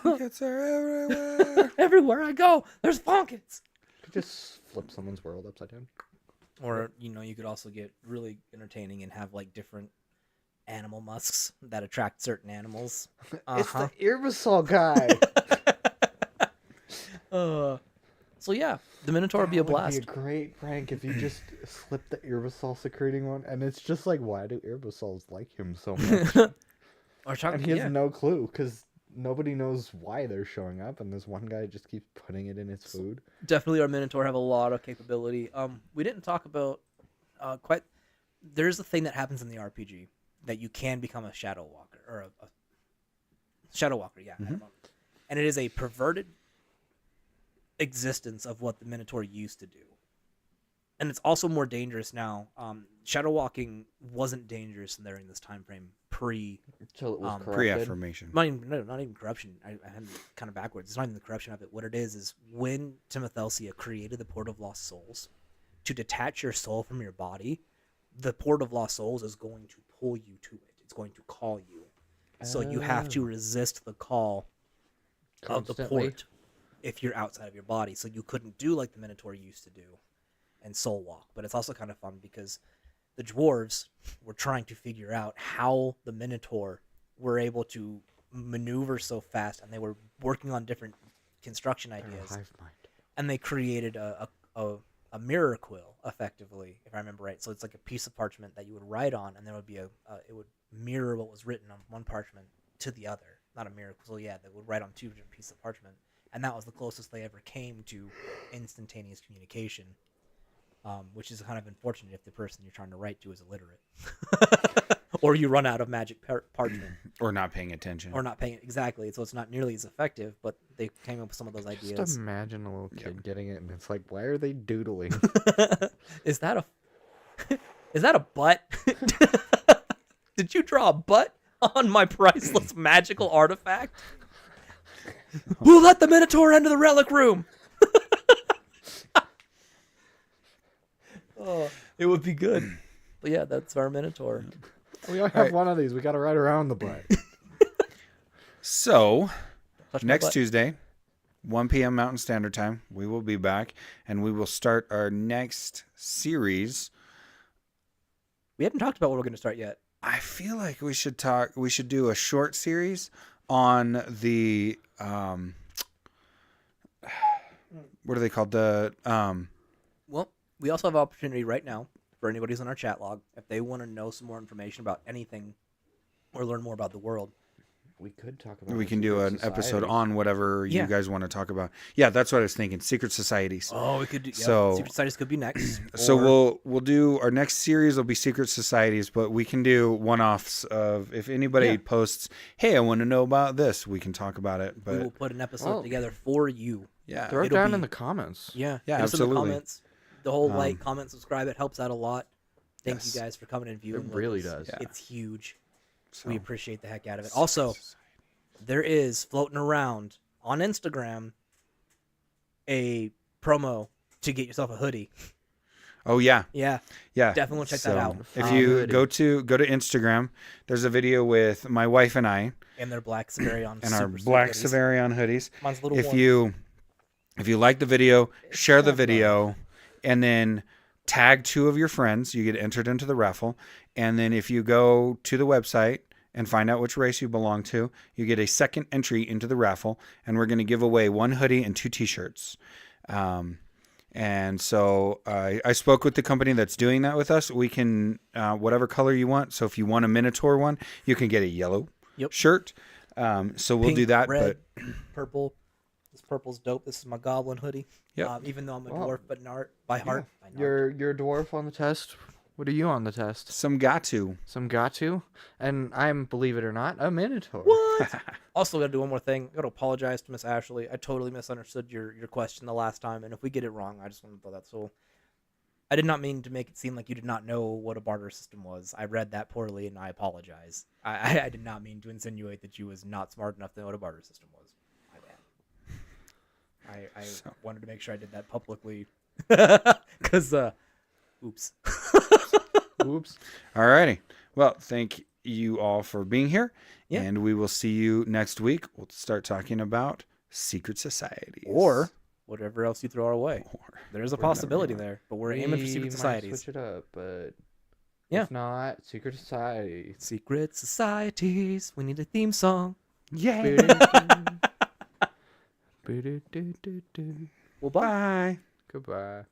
Fonkets are everywhere. Everywhere I go, there's fonkets. Just flip someone's world upside down. Or, you could also get really entertaining and have like different animal musks that attract certain animals. It's the Irbisol guy. So yeah, the Minotaur would be a blast. Would be a great prank if you just slip the Irbisol secreting one, and it's just like, why do Irbisols like him so much? And he has no clue, because nobody knows why they're showing up, and this one guy just keeps putting it in his food. Definitely, our Minotaur have a lot of capability. We didn't talk about quite. There's a thing that happens in the RPG that you can become a Shadow Walker, or a Shadow Walker, yeah. Mm-hmm. And it is a perverted existence of what the Minotaur used to do. and it's also more dangerous now. Shadow walking wasn't dangerous during this time frame pre. Until it was corrupted. Pre-affirmation. Not even corruption. I had it kind of backwards. It's not even the corruption of it. What it is when Timothelsea created the Port of Lost Souls, to detach your soul from your body, the Port of Lost Souls is going to pull you to it. It's going to call you. So you have to resist the call of the Constantly. port if you're outside of your body. So you couldn't do like the Minotaur used to do and soul walk. But it's also kind of fun because the dwarves were trying to figure out how the Minotaur were able to maneuver so fast, and they were working on different construction ideas. Hive mind. And they created a mirror quill, effectively, if I remember right. So it's like a piece of parchment that you would write on, and there would be it would mirror what was written on one parchment to the other. Not a mirror quill, yeah, they would write on two different pieces of parchment, and that was the closest they ever came to instantaneous communication, which is kind of unfortunate if the person you're trying to write to is illiterate, or you run out of magic parchment, Or not paying attention. or not paying exactly. So it's not nearly as effective, but they came up with some of those ideas. Just imagine a little kid getting it, and it's like, why are they doodling? Is that a butt? Did you draw a butt on my priceless magical artifact? Who let the Minotaur into the relic room? Oh, it would be good. But yeah, that's our Minotaur. We only have one of these. We got to ride around the butt. So, Touch my next butt. Tuesday, 1 p.m. Mountain Standard Time, we will be back, and we will start our next series. We haven't talked about what we're going to start yet. I feel like we should do a short series on the what are they called? Well, we also have an opportunity right now for anybody who's on our chat log, if they want to know some more information about anything or learn more about the world. We could talk about. we can do an episode on whatever you Yeah. guys want to talk about. Yeah, that's what I was thinking. Secret societies. Oh, we could do. So- Secret Societies could be next. So or- we'll do our next series will be secret societies, but we can do one-offs of if anybody Yeah. posts, "Hey, I want to know about this," we can talk about it. we will But put an episode Well, together for you. yeah, Throw it It'll down be- in the comments. Yeah, Yeah, hit us in the absolutely. comments. The whole Um, like, comment, subscribe. It helps out a lot. Thank Yes. you guys for coming and viewing. It with really us. does. Yeah. It's huge. so, We appreciate the heck out of it. Also, there is floating around on Instagram a promo to get yourself a hoodie. oh yeah, Yeah, yeah, definitely wanna check that out. If you Hoodie. go to Instagram, there's a video with my wife and I and their black Savarion and our super sweet black hoodies. Savarion hoodies. Mine's a little If warm. you like the video, share the not bad. video, and then tag 2 of your friends. You get entered into the raffle. And then if you go to the website and find out which race you belong to, you get a second entry into the raffle. And we're going to give away 1 hoodie and 2 t-shirts. And so I spoke with the company that's doing that with us. We can, whatever color you want. So if you want a Minotaur one, you can get a yellow Yep. shirt. So we'll Pink, do that. red, But purple. This purple's dope. This is my goblin hoodie. Yep. Even though I'm a Wow. dwarf, but by heart. By nart. You're a dwarf on the test. What are you on the test? some got to. Some Gatu, and I'm, believe it or not, a Minotaur. What? Also, gotta do one more thing. Gotta apologize to Miss Ashley. I totally misunderstood your question the last time, and if we get it wrong, I just want to throw that. So, I did not mean to make it seem like you did not know what a barter system was. I read that poorly, and I apologize. I did not mean to insinuate that you was not smart enough to know what a barter system was. My bad. I wanted to make sure I did that publicly, because oops. Oops. Alrighty. Well, thank you all for being here. Yeah. And we will see you next week. We'll start talking about secret societies. Or whatever else you throw our way. Or- There's a or possibility never. there, but we're aiming for We secret might societies. Switch it up, but Yeah. if not, secret society. Secret societies. We need a theme song. Yay. Boo-doo-doo-doo-doo. Well, bye. Bye. Goodbye.